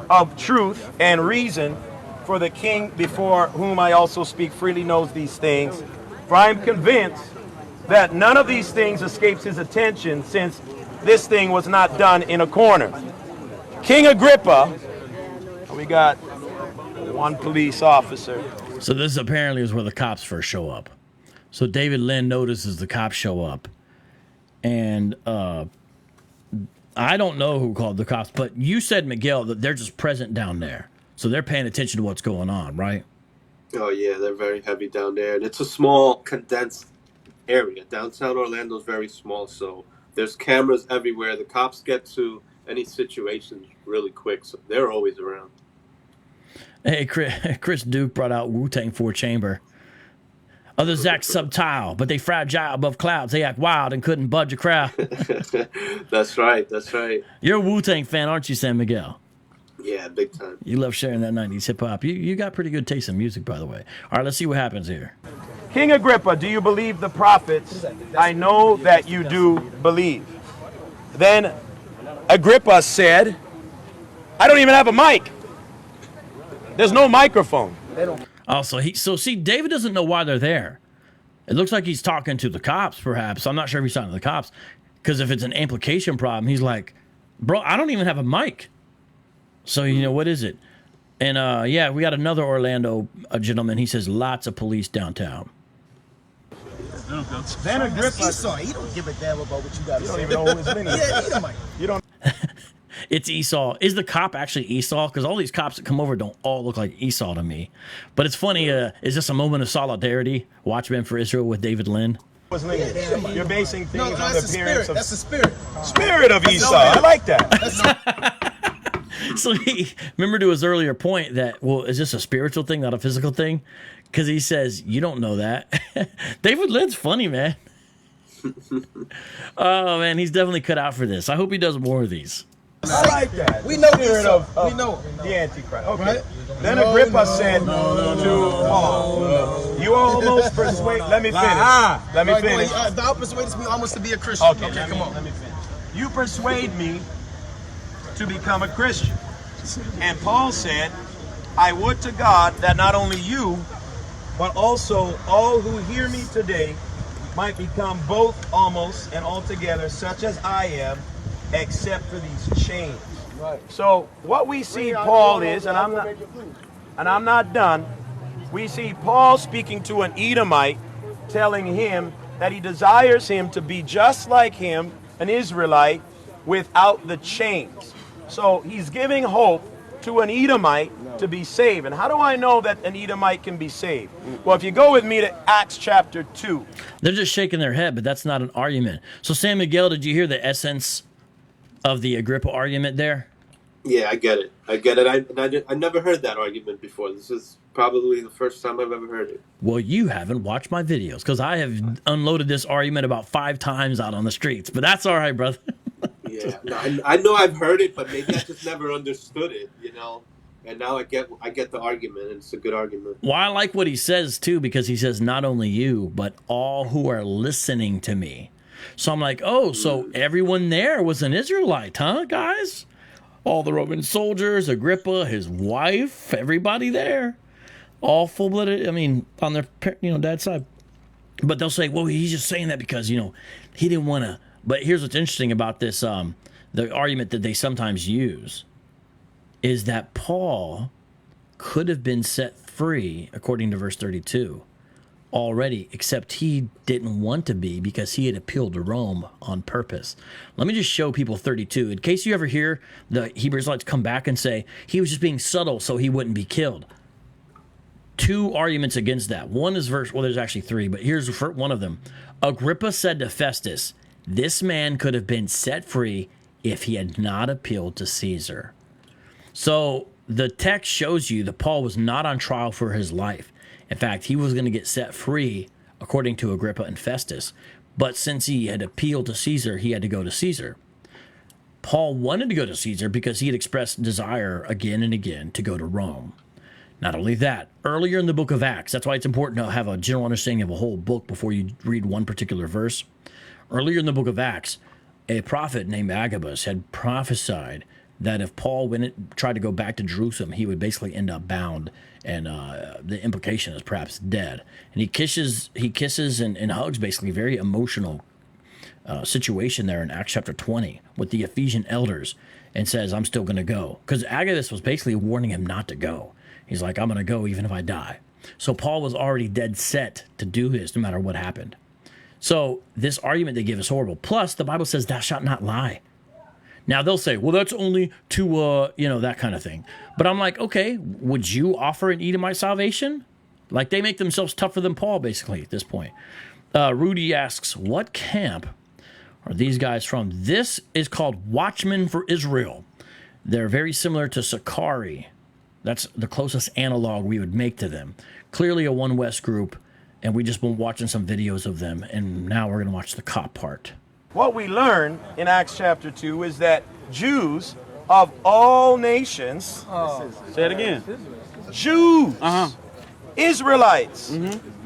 of truth and reason, for the king before whom I also speak freely knows these things. For I am convinced that none of these things escapes his attention, since this thing was not done in a corner. King Agrippa, we got one police officer. So this apparently is where the cops first show up. So David Lynn notices the cops show up. And I don't know who called the cops, but you said, Miguel, that they're just present down there. So they're paying attention to what's going on, right? Oh, yeah, they're very heavy down there. And it's a small, condensed area. Downtown Orlando is very small, so there's cameras everywhere. The cops get to any situation really quick, so they're always around. Hey, Chris Duke brought out Wu-Tang 4-chamber. Others act subtile, but they fragile above clouds. They act wild and couldn't budge a crowd. That's right, that's right. You're a Wu-Tang fan, aren't you, San Miguel? Yeah, big time. You love sharing that 90s hip-hop. You got pretty good taste in music, by the way. All right, let's see what happens here. King Agrippa, do you believe the prophets? I know that you do believe. Then Agrippa said, I don't even have a mic. There's no microphone. Also, so see, David doesn't know why they're there. It looks like he's talking to the cops, perhaps. I'm not sure if he's talking to the cops, because if it's an amplification problem, he's like, bro, I don't even have a mic. So, you know, what is it? And, yeah, we got another Orlando gentleman. He says lots of police downtown. Then Agrippa, he don't give a damn about what you got to say. You don't even know who his name is. Yeah, Edomite. You don't. It's Esau. Is the cop actually Esau? Because all these cops that come over don't all look like Esau to me. But it's funny. Is this a moment of solidarity? Watchmen for Israel with David Lynn. You're basing things on the appearance of... That's the spirit. Spirit of Esau. I like that. So remember to his earlier point that, well, is this a spiritual thing, not a physical thing? Because he says, you don't know that. David Lynn's funny, man. Oh, man, he's definitely cut out for this. I hope he does more of these. I like that. We know Spirit of we know the Antichrist. Okay. Right? Then Agrippa said to Paul, you almost persuade. Let me finish. Let me finish. Thou persuadest me almost to be a Christian. Okay, come on. Let me finish. You persuade me to become a Christian. And Paul said, I would to God that not only you, but also all who hear me today might become both almost and altogether such as I am, except for these chains. Right. So what we see Paul is, and I'm not done. We see Paul speaking to an Edomite, telling him that he desires him to be just like him, an Israelite, without the chains. So he's giving hope to an Edomite to be saved. And how do I know that an Edomite can be saved? Well, if you go with me to Acts chapter 2. They're just shaking their head, but that's not an argument. So San Miguel, did you hear the essence of the Agrippa argument there? Yeah, I get it. I never heard that argument before. This is probably the first time I've ever heard it. Well, you haven't watched my videos, because I have unloaded this argument about 5 times out on the streets. But that's all right, brother. Yeah, no, I know I've heard it, but maybe I just never understood it, you know. And now I get the argument, and it's a good argument. Well, I like what he says too, because he says not only you, but all who are listening to me. So I'm like, oh, so everyone there was an Israelite, huh, guys? All the Roman soldiers, Agrippa, his wife, everybody there, all full-blooded. I mean, on their dad's side. But they'll say, well, he's just saying that because he didn't want to. But here's what's interesting about this: the argument that they sometimes use is that Paul could have been set free, according to verse 32, already, except he didn't want to be because he had appealed to Rome on purpose. Let me just show people 32. In case you ever hear the Hebrew Israelites come back and say, he was just being subtle so he wouldn't be killed. Two arguments against that. One is there's actually three, but here's one of them. Agrippa said to Festus, this man could have been set free if he had not appealed to Caesar. So the text shows you that Paul was not on trial for his life. In fact, he was going to get set free, according to Agrippa and Festus. But since he had appealed to Caesar, he had to go to Caesar. Paul wanted to go to Caesar because he had expressed desire again and again to go to Rome. Not only that, earlier in the book of Acts, that's why it's important to have a general understanding of a whole book before you read one particular verse. Earlier in the book of Acts, a prophet named Agabus had prophesied that if Paul tried to go back to Jerusalem, he would basically end up bound, and the implication is perhaps dead. And he kisses and hugs basically a very emotional situation there in Acts chapter 20 with the Ephesian elders, and says, I'm still going to go. Because Agabus was basically warning him not to go. He's like, I'm going to go even if I die. So Paul was already dead set to do this no matter what happened. So this argument they give is horrible. Plus, the Bible says, thou shalt not lie. Now, they'll say, well, that's only to, that kind of thing. But I'm like, okay, would you offer an Edomite salvation? Like, they make themselves tougher than Paul, basically, at this point. Rudy asks, what camp are these guys from? This is called Watchmen for Israel. They're very similar to Sakari. That's the closest analog we would make to them. Clearly a One West group, and we just been watching some videos of them, and now we're going to watch the cop part. What we learn in Acts chapter 2 is that Jews of all nations, say it again, Jews, Israelites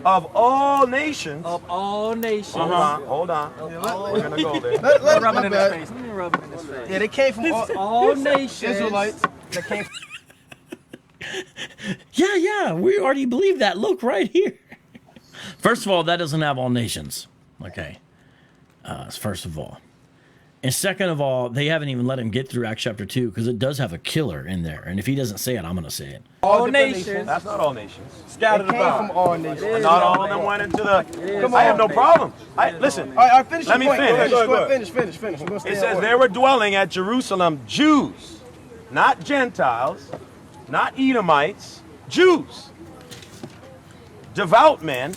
of all nations. Of all nations. Hold on. We're going to go there. Let rub it in his face. Let me rub it in his face. Yeah, they came from all nations. Israelites. They came from Yeah, we already believe that. Look right here. First of all, that doesn't have all nations. Okay. First of all. And second of all, they haven't even let him get through Acts chapter 2 because it does have a killer in there. And if he doesn't say it, I'm going to say it. All nations. That's not all nations. Scattered about. From all nations. And not all of them went into the... I have no problem. Listen, I finished let me finish. Finish. It says there were dwelling at Jerusalem Jews, not Gentiles, not Edomites, Jews. Devout men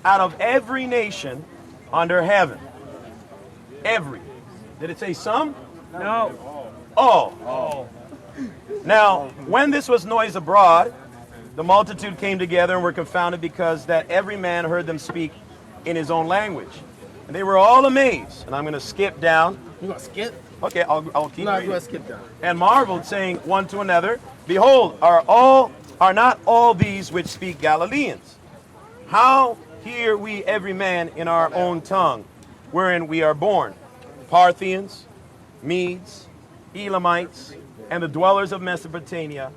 out of every nation under heaven. Every. Did it say some? No. All. Now, when this was noised abroad, the multitude came together and were confounded because that every man heard them speak in his own language. And they were all amazed. And I'm going to skip down. You going to skip? Okay, I'll keep No, reading. you going to skip down. And marveled, saying one to another, Behold, are not all these which speak Galileans? How hear we every man in our own tongue, wherein we are born? Parthians, Medes, Elamites, and the dwellers of Mesopotamia,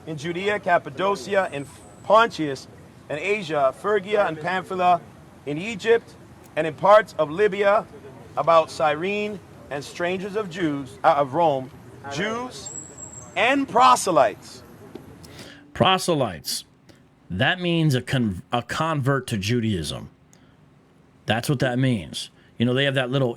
in Judea, Cappadocia, and Pontus, and Asia, Phrygia, and Pamphylia, in Egypt, and in parts of Libya, about Cyrene, and strangers of Rome, Jews, and proselytes. Proselytes. That means a convert to Judaism. That's what that means. You know, they have that little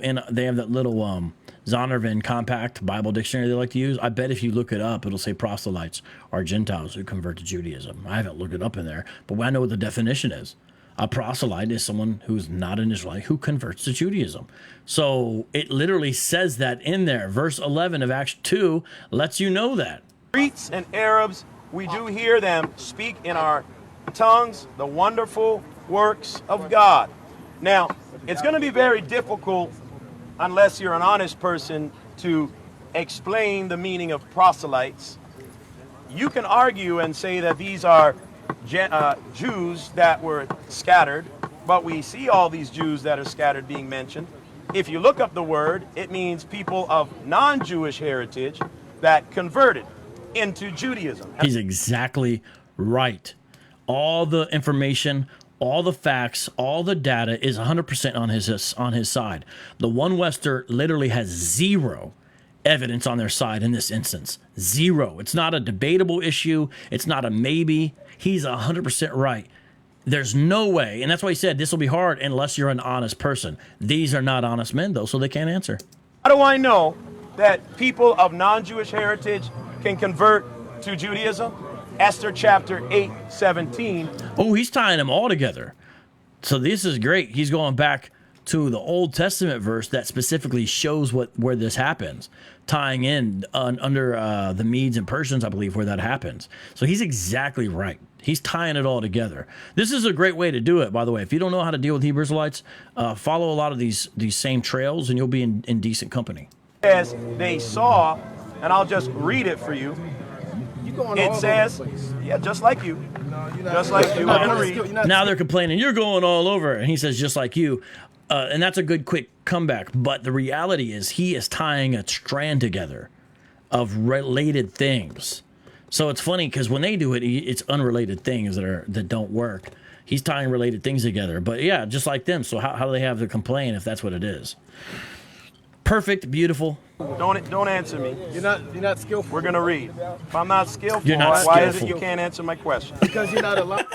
Zondervan compact Bible dictionary they like to use. I bet if you look it up, it'll say proselytes are Gentiles who convert to Judaism. I haven't looked it up in there, but I know what the definition is. A proselyte is someone who's not an Israelite who converts to Judaism. So it literally says that in there. Verse 11 of Acts 2 lets you know that. Greeks and Arabs, we do hear them speak in our tongues the wonderful works of God. Now, it's going to be very difficult, unless you're an honest person, to explain the meaning of proselytes. You can argue and say that these are Jews that were scattered, but we see all these Jews that are scattered being mentioned. If you look up the word, it means people of non-Jewish heritage that converted into Judaism. He's exactly right. All the information, all the facts, all the data is 100% on his side. The one Wester literally has zero evidence on their side in this instance. Zero. It's not a debatable issue. It's not a maybe. He's 100% right. There's no way, and that's why he said this will be hard unless you're an honest person. These are not honest men, though, so they can't answer. How do I know that people of non-Jewish heritage can convert to Judaism? Esther chapter 8:17. Oh, he's tying them all together. So this is great. He's going back to the Old Testament verse that specifically shows where this happens, tying in under the Medes and Persians, I believe, where that happens. So he's exactly right. He's tying it all together. This is a great way to do it, by the way. If you don't know how to deal with Hebrew Israelites, follow a lot of these same trails, and you'll be in decent company. As they saw, and I'll just read it for you. It says, yeah, just like you. Just like you. Now they're complaining, you're going all over. And he says, just like you. And that's a good quick comeback. But the reality is he is tying a strand together of related things. So it's funny because when they do it, it's unrelated things that don't work. He's tying related things together. But yeah, just like them. So how do they have to complain if that's what it is? Perfect, beautiful. Don't answer me. You're not skillful. We're gonna read. If I'm not skillful, You're not why skillful. is it you can't answer my question? Because you're not allowed.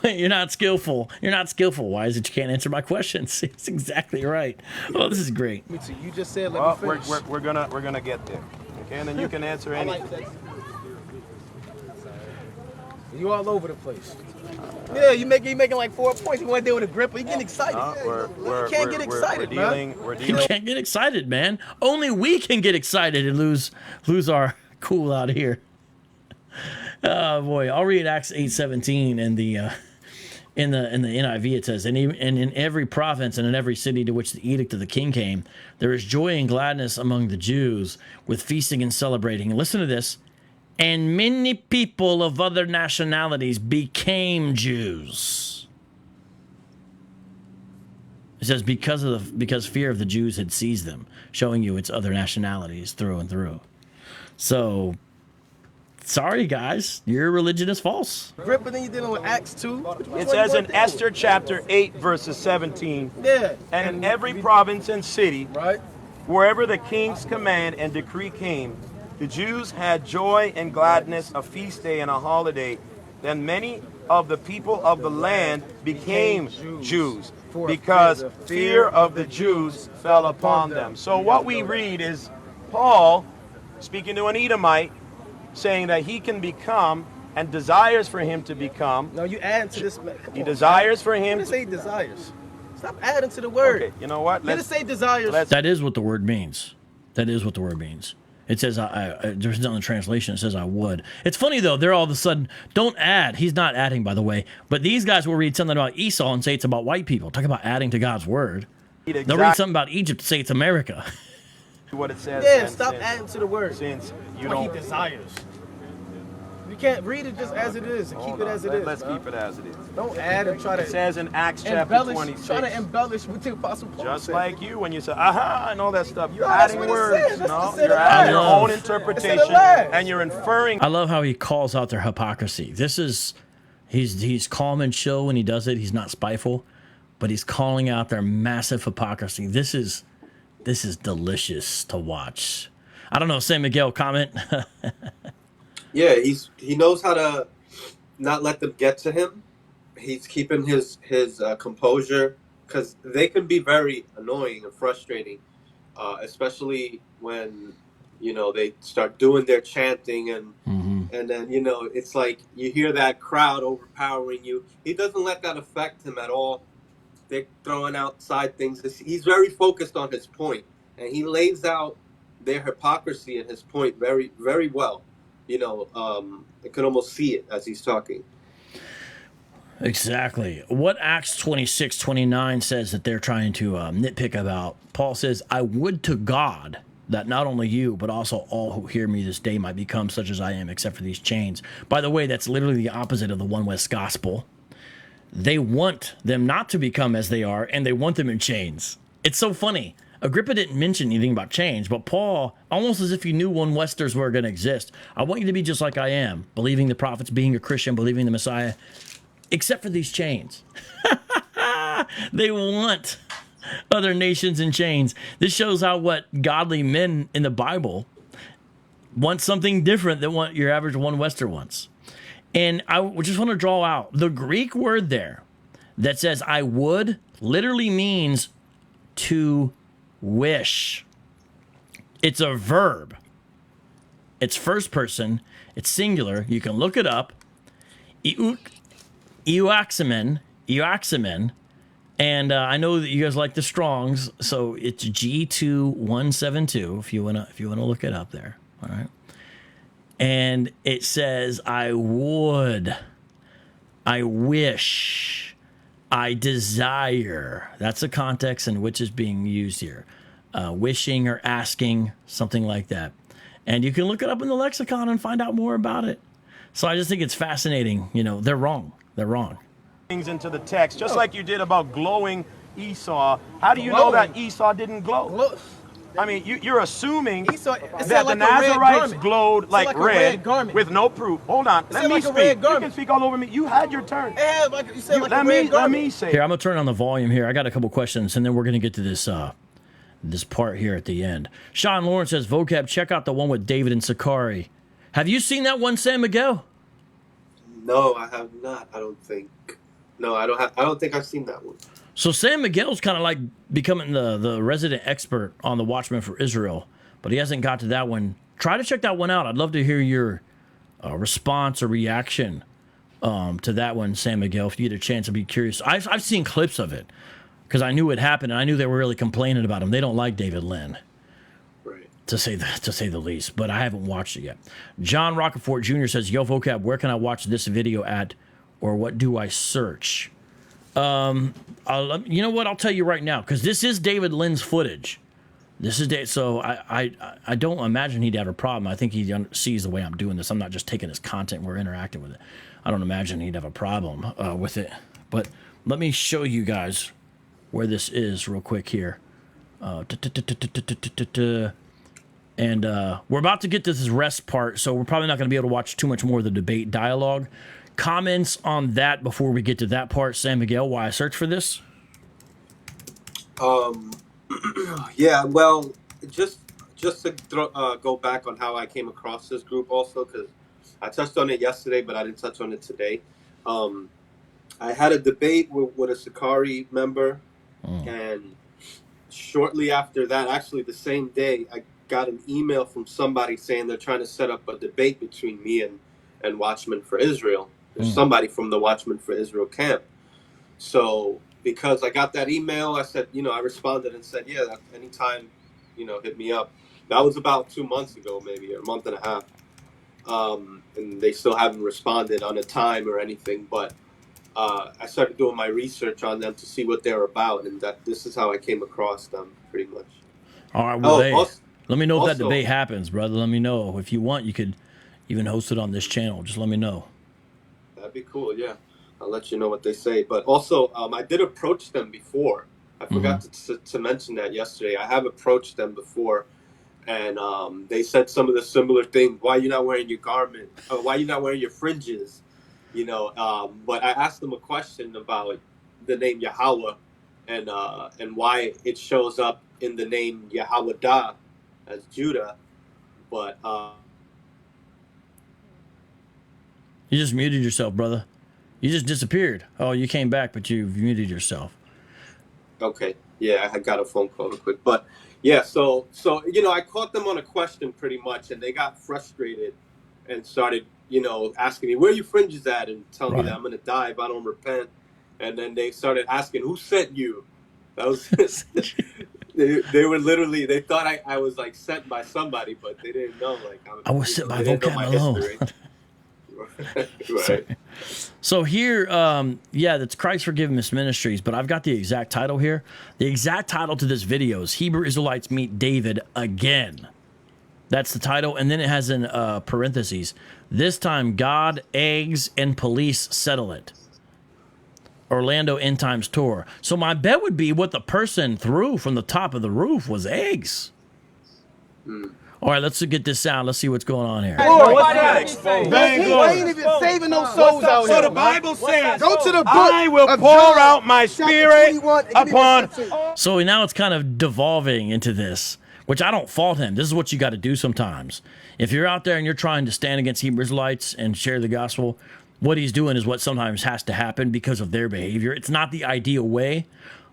You're not skillful. You're not skillful. Why is it you can't answer my questions? It's exactly right. Oh, this is great. Me too. You just said Well, let me finish. we're gonna get there. Okay, and then you can answer I anything. like that. You all over the place. Yeah, you making like 4 points. You want to deal with a gripper. You getting excited. You can't get excited, man. We're You dealing. can't get excited, man. Only we can get excited and lose our cool out here. Oh boy, I'll read Acts 8:17 and in the NIV it says, and in every province and in every city to which the edict of the king came, there is joy and gladness among the Jews with feasting and celebrating. And listen to this. And many people of other nationalities became Jews. It says because fear of the Jews had seized them, showing you it's other nationalities through and through. So, sorry guys, your religion is false. Gripper, then you're dealing with Acts 2. It says in Esther chapter 8, verses 17, Yeah. and in every province and city, Right. wherever the king's command and decree came, the Jews had joy and gladness, a feast day and a holiday. Then many of the people of the land became Jews because fear of the Jews fell upon them. So what we read is Paul speaking to an Edomite saying that he can become and desires for him to become. No, you add to this. He desires for him to to say desires. Stop adding to the word. Okay, you know what? Let's say desires. That is what the word means. That is what the word means. It says, there's on the translation, it says I would. It's funny, though. They're all of a sudden, don't add. He's not adding, by the way. But these guys will read something about Esau and say it's about white people. Talk about adding to God's word. They'll read something about Egypt and say it's America. What it says. Yeah, stop adding to the word. Since you What don't. he desires. You can't read it just as it is and keep it as it is. Let's man. keep it as it is. Don't add and try to. It says in Acts chapter embellish, 26. try to embellish with the Apostle Paul Just said. like you, when you say aha and all that stuff, you're No, that's adding what it words. said. That's No, what it said you're in adding your lies. own It interpretation, said in lies. and you're inferring. I love how he calls out their hypocrisy. He's calm and chill when he does it. He's not spiteful, but he's calling out their massive hypocrisy. This is delicious to watch. I don't know. Say Miguel, comment. Yeah, he knows how to not let them get to him. He's keeping his composure because they can be very annoying and frustrating, especially when they start doing their chanting and then it's like you hear that crowd overpowering you. He doesn't let that affect him at all. They're throwing outside things. He's very focused on his point, and he lays out their hypocrisy and his point very, very well. I can almost see it as he's talking. Exactly. What Acts 26:29 says that they're trying to nitpick about. Paul says, I would to God that not only you, but also all who hear me this day might become such as I am, except for these chains. By the way, that's literally the opposite of the One West gospel. They want them not to become as they are, and they want them in chains. It's so funny. Agrippa didn't mention anything about chains, but Paul, almost as if he knew One Westers were going to exist. I want you to be just like I am, believing the prophets, being a Christian, believing the Messiah, except for these chains. They want other nations in chains. This shows how what godly men in the Bible want something different than what your average One Wester wants. And I just want to draw out the Greek word there that says I would literally means to wish. It's a verb. It's first person. It's singular. You can look it up. Euaximen. And I know that you guys like the Strongs, so it's G2172 if you wanna look it up there. All right. And it says, I would, I wish, I desire. That's the context in which is being used here. Wishing or asking, something like that. And you can look it up in the lexicon and find out more about it. So I just think it's fascinating. You know, they're wrong. They're wrong. Things into the text, just like you did about glowing Esau. How do you know that Esau didn't glow? I mean, you're assuming that the Nazarites glowed like red with no proof. Hold on, let me speak. You can speak all over me. You had your turn. Let me say. Here, I'm gonna turn on the volume here. I got a couple questions, and then we're gonna get to this this part here at the end. Sean Lawrence says, "Vocab, check out the one with David and Sakari. Have you seen that one, San Miguel?" No, I have not. I don't think. No, I don't think I've seen that one. So San Miguel's kind of like becoming the resident expert on the Watchman for Israel, but he hasn't got to that one. Try to check that one out. I'd love to hear your response or reaction to that one, San Miguel. If you get a chance, I'd be curious. I've seen clips of it because I knew it happened, and I knew they were really complaining about him. They don't like David Lynn, right? To say the least. But I haven't watched it yet. John Rockefort Jr. says, "Yo, Vocab, where can I watch this video at, or what do I search?" You know what? I'll tell you right now, because this is David Lynn's footage. This is so I don't imagine he'd have a problem. I think he sees the way I'm doing this. I'm not just taking his content. We're interacting with it. I don't imagine he'd have a problem with it. But let me show you guys where this is real quick here. And we're about to get to this rest part, so we're probably not going to be able to watch too much more of the debate dialogue. Comments on that before we get to that part, San Miguel, why I search for this? Yeah, well, just to go back on how I came across this group also, because I touched on it yesterday, but I didn't touch on it today. I had a debate with a Sakari member, and shortly after that, actually the same day, I got an email from somebody saying they're trying to set up a debate between me and Watchmen for Israel. There's somebody from the Watchmen for Israel camp. So because I got that email, I said, I responded and said, yeah, anytime, hit me up. That was about 2 months ago, maybe, or a month and a half. And they still haven't responded on a time or anything. But I started doing my research on them to see what they're about. And this is how I came across them, pretty much. All right. Well, let me know if that debate happens, brother. Let me know. If you want, you could even host it on this channel. Just let me know. That'd be cool, yeah. I'll let you know what they say. But also, I did approach them before. I forgot to mention that yesterday. I have approached them before, and they said some of the similar things. Why are you not wearing your garment? Why are you not wearing your fringes? But I asked them a question about the name Yahweh and why it shows up in the name Yahweh as Judah. But you just muted yourself, brother. You just disappeared. Oh, you came back, but you muted yourself. Okay. Yeah, I got a phone call real quick. But yeah, so I caught them on a question pretty much, and they got frustrated and started, asking me, where are your fringes at? And telling me that I'm going to die if I don't repent. And then they started asking, who sent you? That was they were literally, they thought I was like sent by somebody, but they didn't know. Like I was sent by Vocab Malone. Right. So here, yeah, that's Christ Forgiveness Ministries, but I've got the exact title here. The exact title to this video is Hebrew Israelites Meet David Again. That's the title, and then it has in parentheses, this time God, eggs, and police settle it. Orlando End Times Tour. So my bet would be what the person threw from the top of the roof was eggs. All right, let's get this sound. Let's see what's going on here. Why ain't even saving those souls out here? So the Bible says, Go to the book. I will of pour John, out my spirit upon. So now it's kind of devolving into this, which I don't fault him. This is what you got to do sometimes. If you're out there and you're trying to stand against Hebrew Israelites and share the gospel, what he's doing is what sometimes has to happen because of their behavior. It's not the ideal way,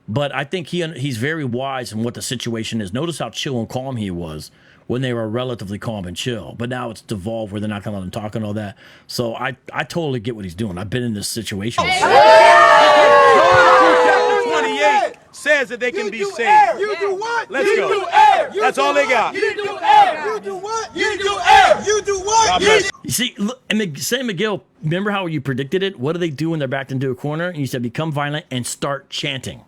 but I think he's very wise in what the situation is. Notice how chill and calm he was when they were relatively calm and chill. But now it's devolved where they're not going to let him talk and all that. So I totally get what he's doing. I've been in this situation. 28 says that they can be saved. You do what? Let's you go. Do air. That's all they got. You do air. You do what? You do air. You do what? God bless. You see, look, and St. Miguel, remember how you predicted it? What do they do when they're backed into a corner? And you said, become violent and start chanting.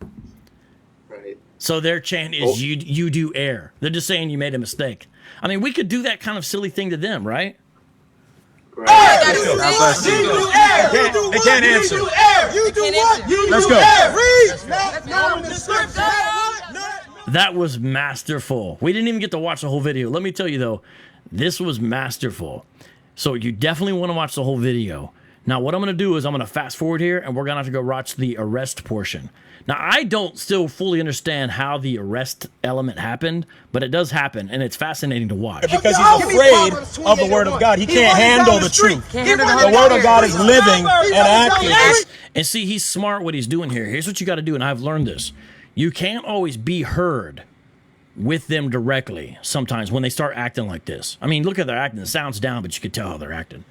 Right. So their chant is, you do err. They're just saying you made a mistake. I mean, we could do that kind of silly thing to them, right? Right. You do air. You do They can't answer. You do air. You do what? You Let's do go. air. Read. Not in the scripture. That was masterful. We didn't even get to watch the whole video. Let me tell you, though, this was masterful. So you definitely want to watch the whole video. Now, what I'm going to do is I'm going to fast forward here, and we're going to have to go watch the arrest portion. Now, I don't still fully understand how the arrest element happened, but it does happen, and it's fascinating to watch. Because he's afraid of the word of God. He can't handle the truth. The word of God is living and active. And see, he's smart what he's doing here. Here's what you got to do, and I've learned this. You can't always be heard with them directly sometimes when they start acting like this. I mean, look at their acting. The sound's down, but you can tell how they're acting.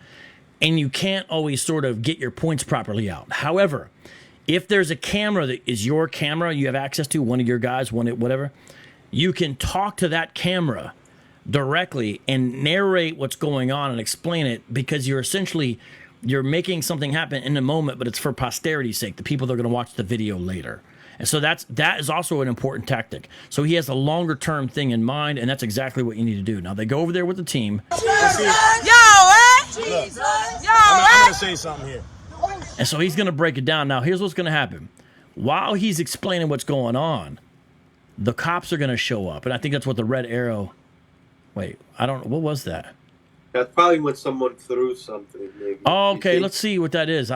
And you can't always sort of get your points properly out. However, if there's a camera that is your camera, you have access to, one of your guys, whatever, you can talk to that camera directly and narrate what's going on and explain it, because you're making something happen in the moment, but it's for posterity's sake, the people that are going to watch the video later. And so that is also an important tactic. So he has a longer term thing in mind, and that's exactly what you need to do. Now they go over there with the team. I'm going to say something here. And so he's going to break it down. Now here's what's going to happen. While he's explaining what's going on, the cops are going to show up. And I think that's what the red arrow... Wait, I don't... What was that? That's probably when someone threw something, maybe. Oh, okay, let's see what that is.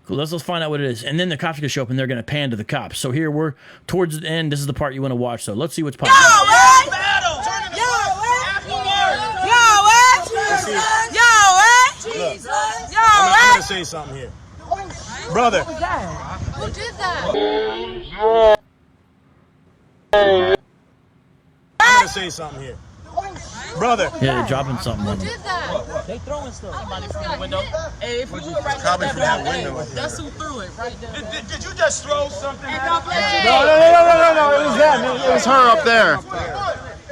Let's find out what it is. And then the cops are going to show up, and they're going to pan to the cops. So here we're towards the end. This is the part you want to watch. So let's see what's popping. I'm going to say something here. Brother. Who did that? I'm going to say something here. Brother. Yeah, they're dropping something on Who them. did that? They throwing stuff. Somebody from the window. Hey, if you look right Probably there, from that window. that's who threw it right there. Did you just throw something? No. It was them. It was her up there.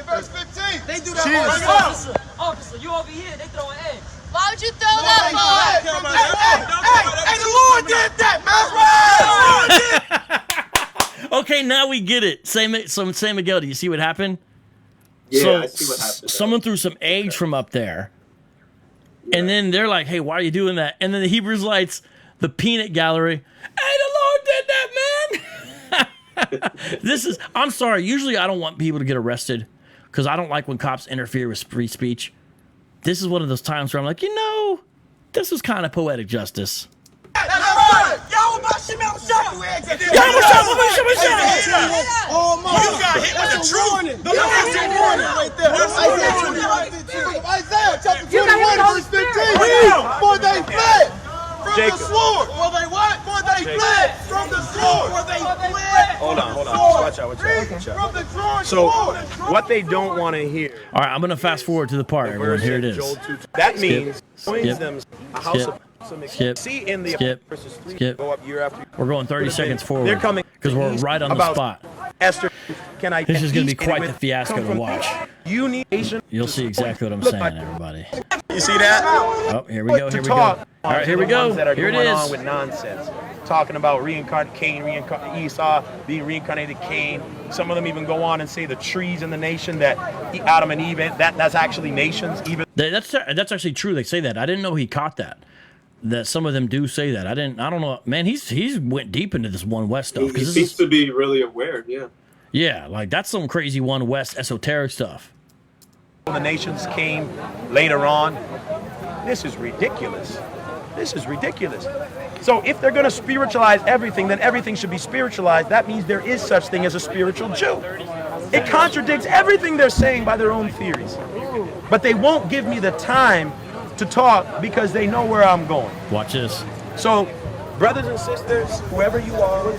Verse 15. They do that. Officer, you over here, they throwing eggs. Why would you throw that Hey, the Lord did that, man. Okay, now we get it. St. Miguel, do you see what happened? Yeah, So I see what happened. someone threw some eggs from up there, and then they're like, "Hey, why are you doing that?" And then the Hebrew Israelites, the peanut gallery, "Hey, the Lord did that, man." I'm sorry. Usually, I don't want people to get arrested because I don't like when cops interfere with free speech. This is one of those times where I'm like, this was kind of poetic justice. Oh my! You got hit with the truth. The Lord's warning right there. Isaiah chapter 21, verse 15. For they fled from the sword. For they what? For they fled from the sword. For they fled. Hold on. Watch out. From the drawn So, sword. what they don't want to hear. All right, I'm going to fast forward to the part, everyone. Here it is. That means Skip. them a house of Skip. See in the Skip. verses 3 Skip. go up year after year. We're going 30 seconds forward. They're coming because we're right on the about spot. Esther, can I? This is going to be each quite with the fiasco come to from watch. You need. You'll see exactly what I'm saying, everybody. You You see that? Oh, here we go. Here we go. talk All right, here we the go. ones that are Here it going is. on with nonsense, talking about Esau being reincarnated Cain. Some of them even go on and say the trees in the nation that Adam and Eve, that's actually nations. Even That's actually true. They say that. I didn't know he caught that. That some of them do say that. I don't know. Man, he's went deep into this One West stuff. He seems to be really aware. Yeah. Yeah, like that's some crazy One West esoteric stuff. the nations came later on. This is ridiculous. This is ridiculous. So if they're going to spiritualize everything, then everything should be spiritualized. That means there is such thing as a spiritual Jew. It contradicts everything they're saying by their own theories. But they won't give me the time to talk because they know where I'm going. Watch this. So, brothers and sisters, whoever you are,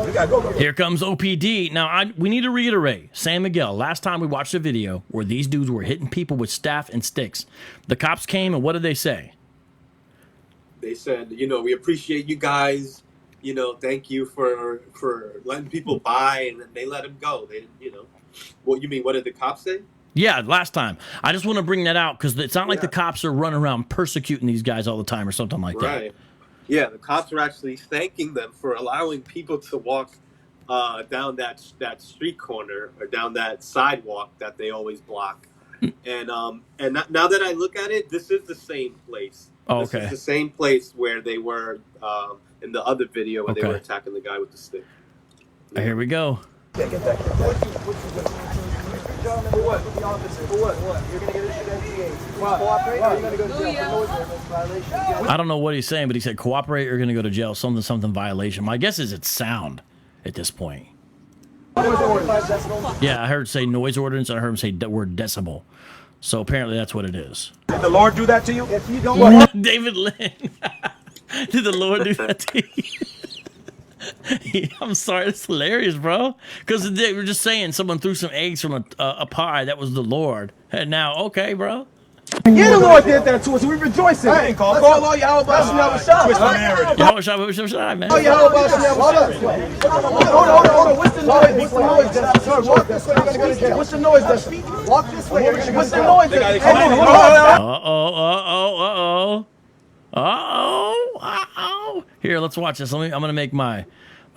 we gotta go. Here comes OPD. Now, we need to reiterate. San Miguel, last time we watched a video where these dudes were hitting people with staff and sticks. The cops came, and what did they say? They said, you know, we appreciate you guys. You know, thank you for letting people by, and then they let him go. They, you know, what you mean? What did the cops say? Yeah, last time. I just want to bring that out because it's not like the cops are running around persecuting these guys all the time or something like that. Right. Yeah, the cops are actually thanking them for allowing people to walk down that street corner or down that sidewalk that they always block. And now that I look at it, this is the same place. Oh, this okay. is the same place where they were in the other video when they were attacking the guy with the stick. Here we go. For what? You're gonna get issued NTA. Cooperate, or you're gonna go to jail for noise violation. I don't know what he's saying, but he said cooperate or you're going to go to jail. Something violation. My guess is it's sound at this point. Yeah, I heard say noise ordinance. I heard him say the word decibel. So apparently that's what it is. Did the Lord do that to you? If you don't David Lynn. Did the Lord do that to you? I'm sorry, it's hilarious, bro. Because they were just saying someone threw some eggs from a pie. That was the Lord. And now, okay, bro. Yeah, the Lord did that to us. We rejoicing. Hey, call all y'all about Twist the narrative. Y'all shot, man. Oh, y'all about Hold on. What's the noise? Walk this way. You're gonna go to jail. What's the noise? Walk this way. What's the noise? Uh-oh. Here, let's watch this. I'm going to make my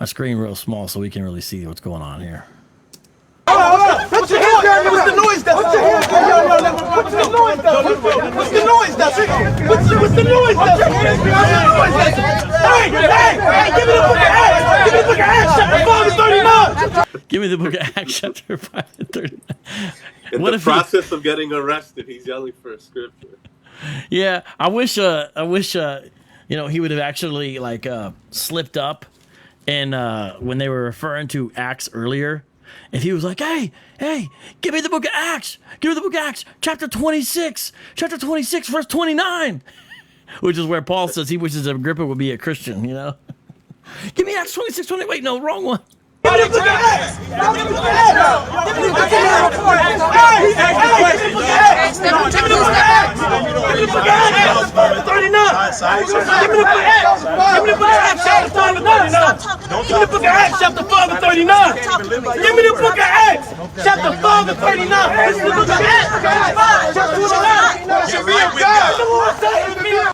screen real small so we can really see what's going on here. Hold on. Put your hands down. What's the noise? What's the noise? What's the noise? What's the noise? Hey, give me the book of Acts. Give me the book of Acts, chapter 5 and 39. Give me the book of Acts, chapter 5 and 39. In the process of getting arrested, he's yelling for a scripture. Yeah, I wish, he would have actually slipped up, and when they were referring to Acts earlier, if he was like, hey, give me the book of Acts, chapter 26, verse 29, which is where Paul says he wishes Agrippa would be a Christian, you know. Give me Acts 26, 20. Wait, no, wrong one. Give me the book of Acts. Give me the book of Acts. Give me the book of Acts. Give me the book of Acts. Give me the book of Acts. Give me the book of Acts. 39. Give me the book of Acts. Give me the book of Acts, chapter 5 and 39. Give me the book of Acts, chapter 5 and 39. Give me the book of Acts, chapter 5 and 39. This is the book of Acts, chapter 39.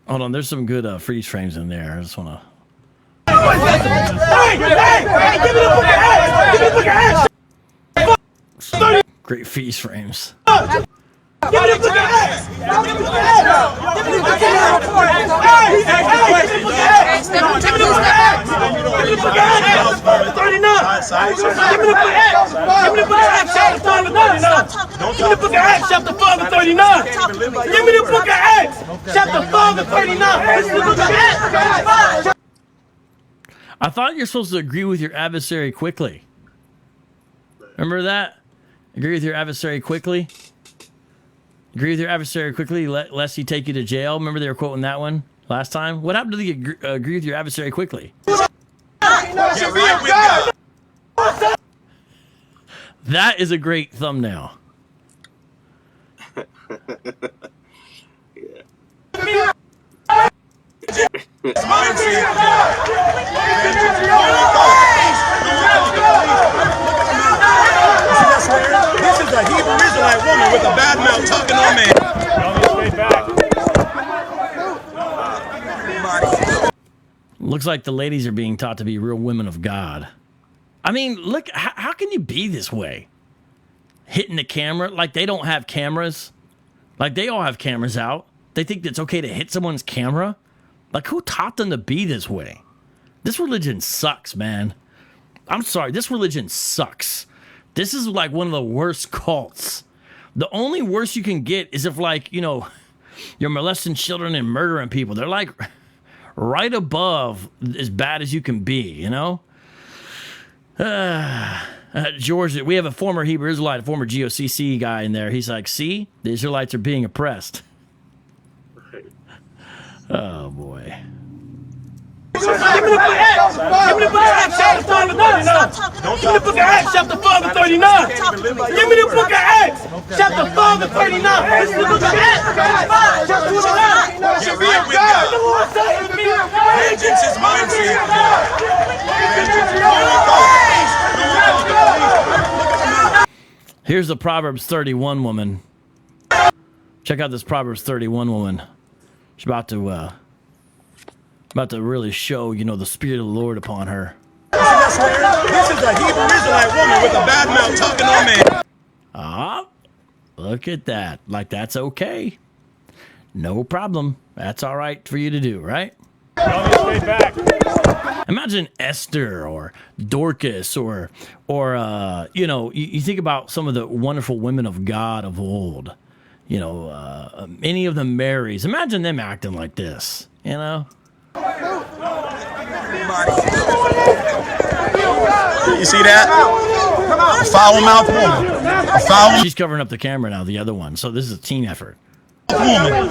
Hold on, there's some good freeze frames in there. I just want to. Hey, give me the book of Acts. Give me the book of Acts. Great freeze frames. Give me the book of Acts. Give me the book of Acts. Give me the book of Acts. Hey, give me the book of Acts. Give me the book of Acts. Give me the book of Acts. 39. Give me the book of Acts. Give me the book of Acts, chapter 5 and 39. Give me the book of Acts, chapter 5 and 39. Give me the book of Acts, chapter 5 and 39. This is the book of Acts. I thought you're supposed to agree with your adversary quickly. Remember that? Agree with your adversary quickly. Agree with your adversary quickly, lest he take you to jail. Remember they were quoting that one last time? What happened to the agree with your adversary quickly? That is a great thumbnail. This is is a Hebrew Israelite woman with a bad mouth talking to a man. Looks like the ladies are being taught to be real women of God. I mean, look, how can you be this way? Hitting the camera like they don't have cameras. Like they all have cameras out. They think it's okay to hit someone's camera. Like who taught them to be this way? This religion sucks, man. I'm sorry, this religion sucks. This is like one of the worst cults. The only worse you can get is if like, you know, you're molesting children and murdering people. They're like right above as bad as you can be, you know? George, we have a former Hebrew Israelite, a former GOCC guy in there. He's like, see, the Israelites are being oppressed. Oh, boy. Give me the book of Acts. Give me the book of Acts, chapter 5 and 39. Give me the book of Acts, chapter 5 and 39. Give me the book of Acts, chapter 5 and 39. This is the book of Acts, chapter 39. Get right with God. Vengeance is mine, saith the Lord. Vengeance is mine. Here's the Proverbs 31 woman. Check out this Proverbs 31 woman. She's about to really show, you know, the Spirit of the Lord upon her. This is a Hebrew Israelite woman with a bad mouth talking to a man. Ah, look at that. Like, that's okay. No problem. That's all right for you to do, right? Stay back. Imagine Esther or Dorcas or you know, you think about some of the wonderful women of God of old. You know, any of the Marys. Imagine them acting like this, you know? You see that? A foul-mouthed woman. She's covering up the camera now, the other one. So this is a team effort. Woman.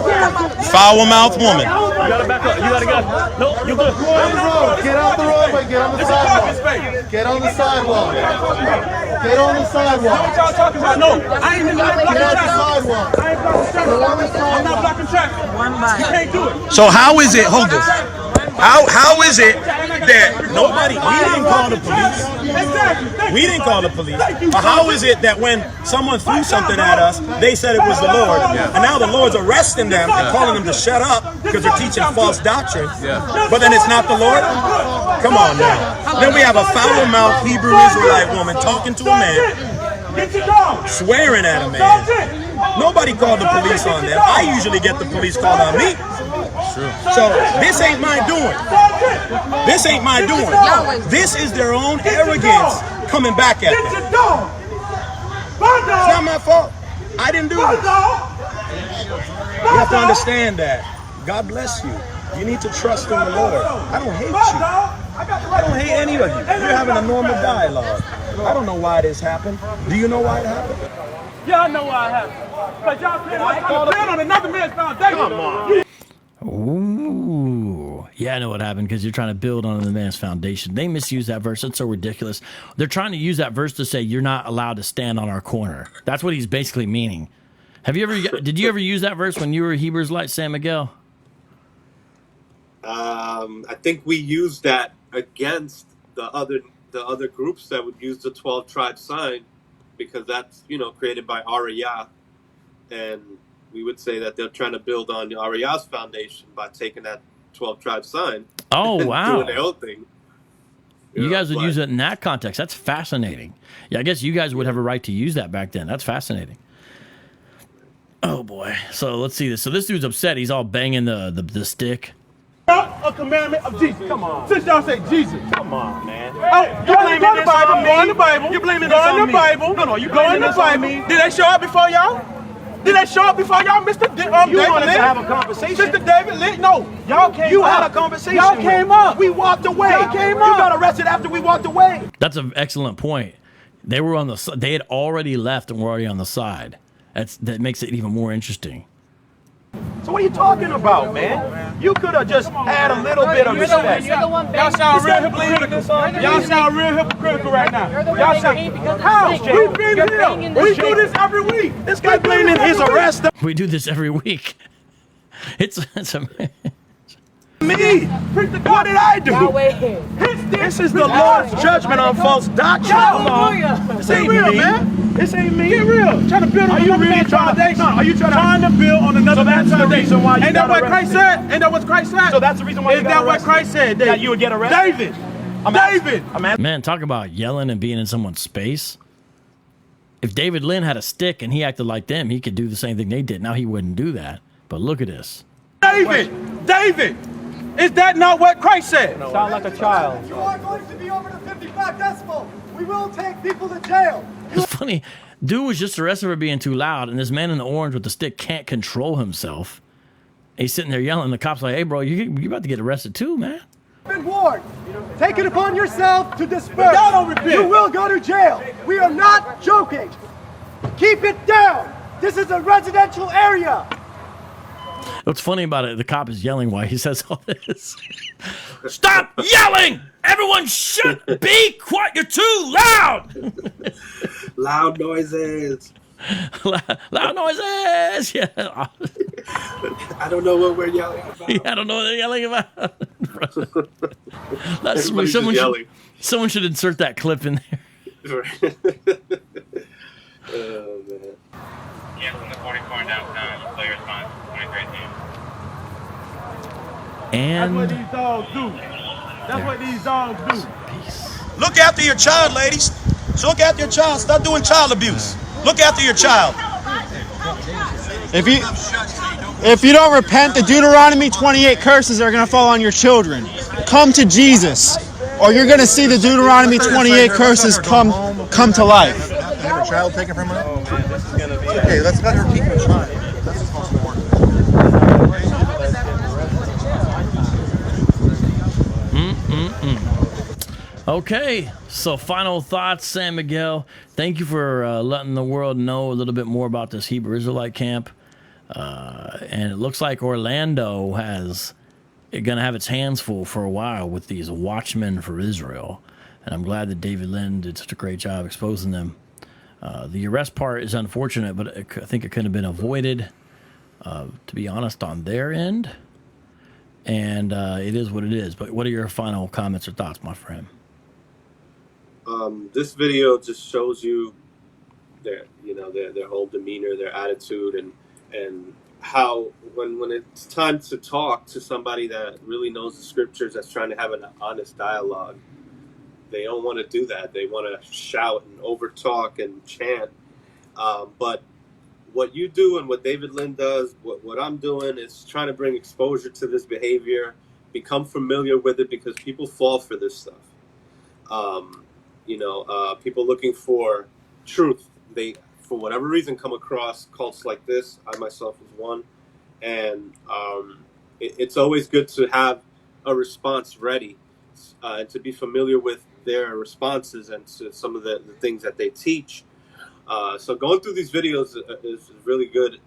Foul-mouthed woman. You gotta back up. You gotta go. No, you're good. Get out the roadway. Get on the sidewalk. Get on the sidewalk. Get on the sidewalk. What y'all talking about? No, I ain't even blocking traffic. Sidewalk. I ain't blocking traffic. I'm not blocking traffic. You can't do it. So how is it, hold this, how is it that nobody, we didn't call the police, we didn't call the police, but how is it that when someone threw something at us, they said it was the Lord, and now the Lord's arresting them and calling them to shut up because they're teaching false doctrine, but then it's not the Lord? Come on now. Then we have a foul-mouthed Hebrew Israelite woman talking to a man, swearing at a man. Nobody called the police on them. I usually get the police called on me. So this ain't my doing. This ain't my doing. This is their own arrogance coming back at them. It's not my fault. I didn't do this. You have to understand that. God bless you. You need to trust in the Lord. I don't hate you. I don't hate any of you. We're having a normal dialogue. I don't know why this happened. Do you know why it happened? Yeah, I know why it happened. But y'all trying to build on another man's foundation. Come on. Ooh. Yeah, I know what happened because you're trying to build on the man's foundation. They misuse that verse. It's so ridiculous. They're trying to use that verse to say you're not allowed to stand on our corner. That's what he's basically meaning. Did you ever use that verse when you were a Hebrew Israelite, San Miguel? I think we used that against the other groups that would use the 12 tribe sign, because that's, you know, created by Ariyah, and we would say that they're trying to build on Ariyah's foundation by taking that 12 tribe sign. Oh, wow. Doing their own thing. You guys would use it in that context. That's fascinating. Yeah, I guess you guys would have a right to use that back then. That's fascinating. Oh, boy. So let's see this. So this dude's upset. He's all banging the stick. A commandment of Jesus. Come on. Since y'all say Jesus. Come on, man. Oh, you blaming this on me. Go in the Bible. You blaming this on me. Go in the Bible. No, you blaming this on me. Did they show up before y'all? Did they show up before y'all, Mr. You wanted to have a conversation. Mr. David Lynn? No. Y'all came up. You had a conversation. Y'all came up. We walked away. Y'all came up. You got arrested after we walked away. That's an excellent point. They were on the. They had already left and were already on the side. That makes it even more interesting. So what are you talking about, man? You could have just had a little bit of respect. Y'all sound real hypocritical. Y'all sound real hypocritical right now. Y'all sound. How? We've been here. We do this every week. This guy blaming his arrest. We do this every week. It's Me? What did I do? This is the Lord's judgment on false doctrine. This ain't me. Man. This ain't me. Get real. Trying to build on another foundation. No, are you trying to build on another foundation? Why? Ain't that what Christ said? Ain't that what Christ said? So that's the reason why. Is that what Christ said? That you would get arrested? David. Man, talk about yelling and being in someone's space. If David Lynn had a stick and he acted like them, he could do the same thing they did. Now he wouldn't do that. But look at this. David. Is that not what Christ said? No, sound like a child. You are going to be over the 55 decibel. We will take people to jail. It's funny. Dude was just arrested for being too loud, and this man in the orange with the stick can't control himself. He's sitting there yelling. The cop's like, "Hey, bro, you about to get arrested too, man." Been warned. Take it upon yourself to disperse. You will go to jail. We are not joking. Keep it down. This is a residential area. What's funny about it, the cop is yelling while he says all this. Stop yelling! Everyone should be quiet. You're too loud. Loud noises. Loud noises. Yeah. I don't know what we're yelling about. Yeah, I don't know what they're yelling about. That's Everybody's just yelling. Someone should insert that clip in there. Oh, man. Yeah, from the 44 downtown, player response, 2013. And that's what these dogs do. That's what these dogs do. Look after your child, ladies. Look after your child. Stop doing child abuse. Look after your child. If you don't repent, the Deuteronomy 28 curses are going to fall on your children. Come to Jesus, or you're going to see the Deuteronomy 28 curses come to life. Have a child taken from her? Okay, let's let her keep her child. That's what's most important. Okay, so final thoughts, San Miguel. Thank you for letting the world know a little bit more about this Hebrew Israelite camp. And it looks like Orlando is going to have its hands full for a while with these watchmen for Israel. And I'm glad that David Lynn did such a great job exposing them. The arrest part is unfortunate, but I think it could have been avoided, to be honest, on their end. And it is what it is. But what are your final comments or thoughts, my friend? This video just shows you their whole demeanor, their attitude, and how when it's time to talk to somebody that really knows the scriptures, that's trying to have an honest dialogue, they don't want to do that. They want to shout and overtalk and chant. But what you do and what David Lynn does, what I'm doing is trying to bring exposure to this behavior, become familiar with it, because people fall for this stuff. People looking for truth, they, for whatever reason, come across cults like this. I myself was one. And it's always good to have a response ready and to be familiar with their responses and to some of the things that they teach. So going through these videos is a really good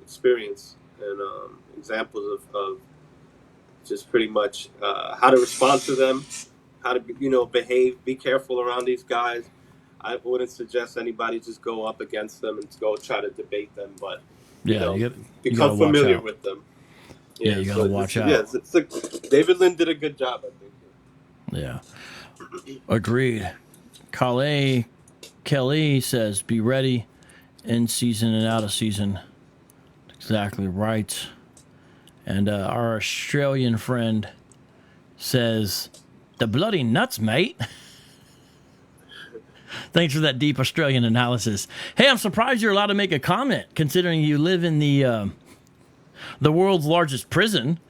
experience and examples of just pretty much how to respond to them, how to behave, be careful around these guys. I wouldn't suggest anybody just go up against them and go try to debate them, but become familiar with them. Yeah, you gotta watch out. Yeah, it's like David Lynn did a good job, I think. Yeah, agreed. Kelly says, "Be ready, in season and out of season." Exactly right. And our Australian friend says, "The bloody nuts, mate." Thanks for that deep Australian analysis. Hey, I'm surprised you're allowed to make a comment, considering you live in the world's largest prison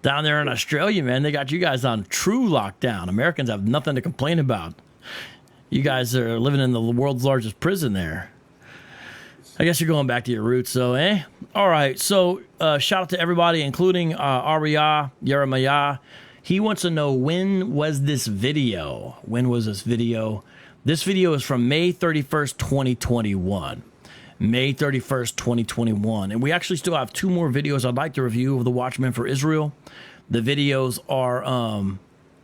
down there in Australia, man. They got you guys on true lockdown. Americans have nothing to complain about. You guys are living in the world's largest prison there. I guess you're going back to your roots, though, eh? All right, so shout out to everybody, including Arya Yeremiah. He wants to know, when was this video? When was this video? This video is from May 31st, 2021. May 31st, 2021. And we actually still have 2 more videos I'd like to review of the Watchmen for Israel. The videos are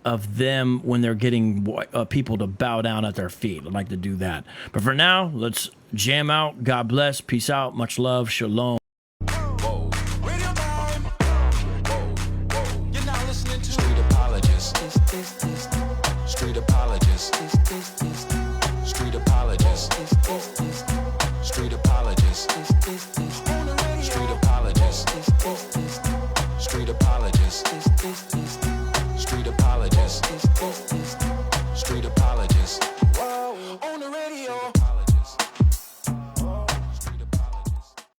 of them when they're getting people to bow down at their feet. I'd like to do that. But for now, let's jam out. God bless. Peace out. Much love. Shalom. Whoa. Radio time. Whoa. Street apologist. Street apologist.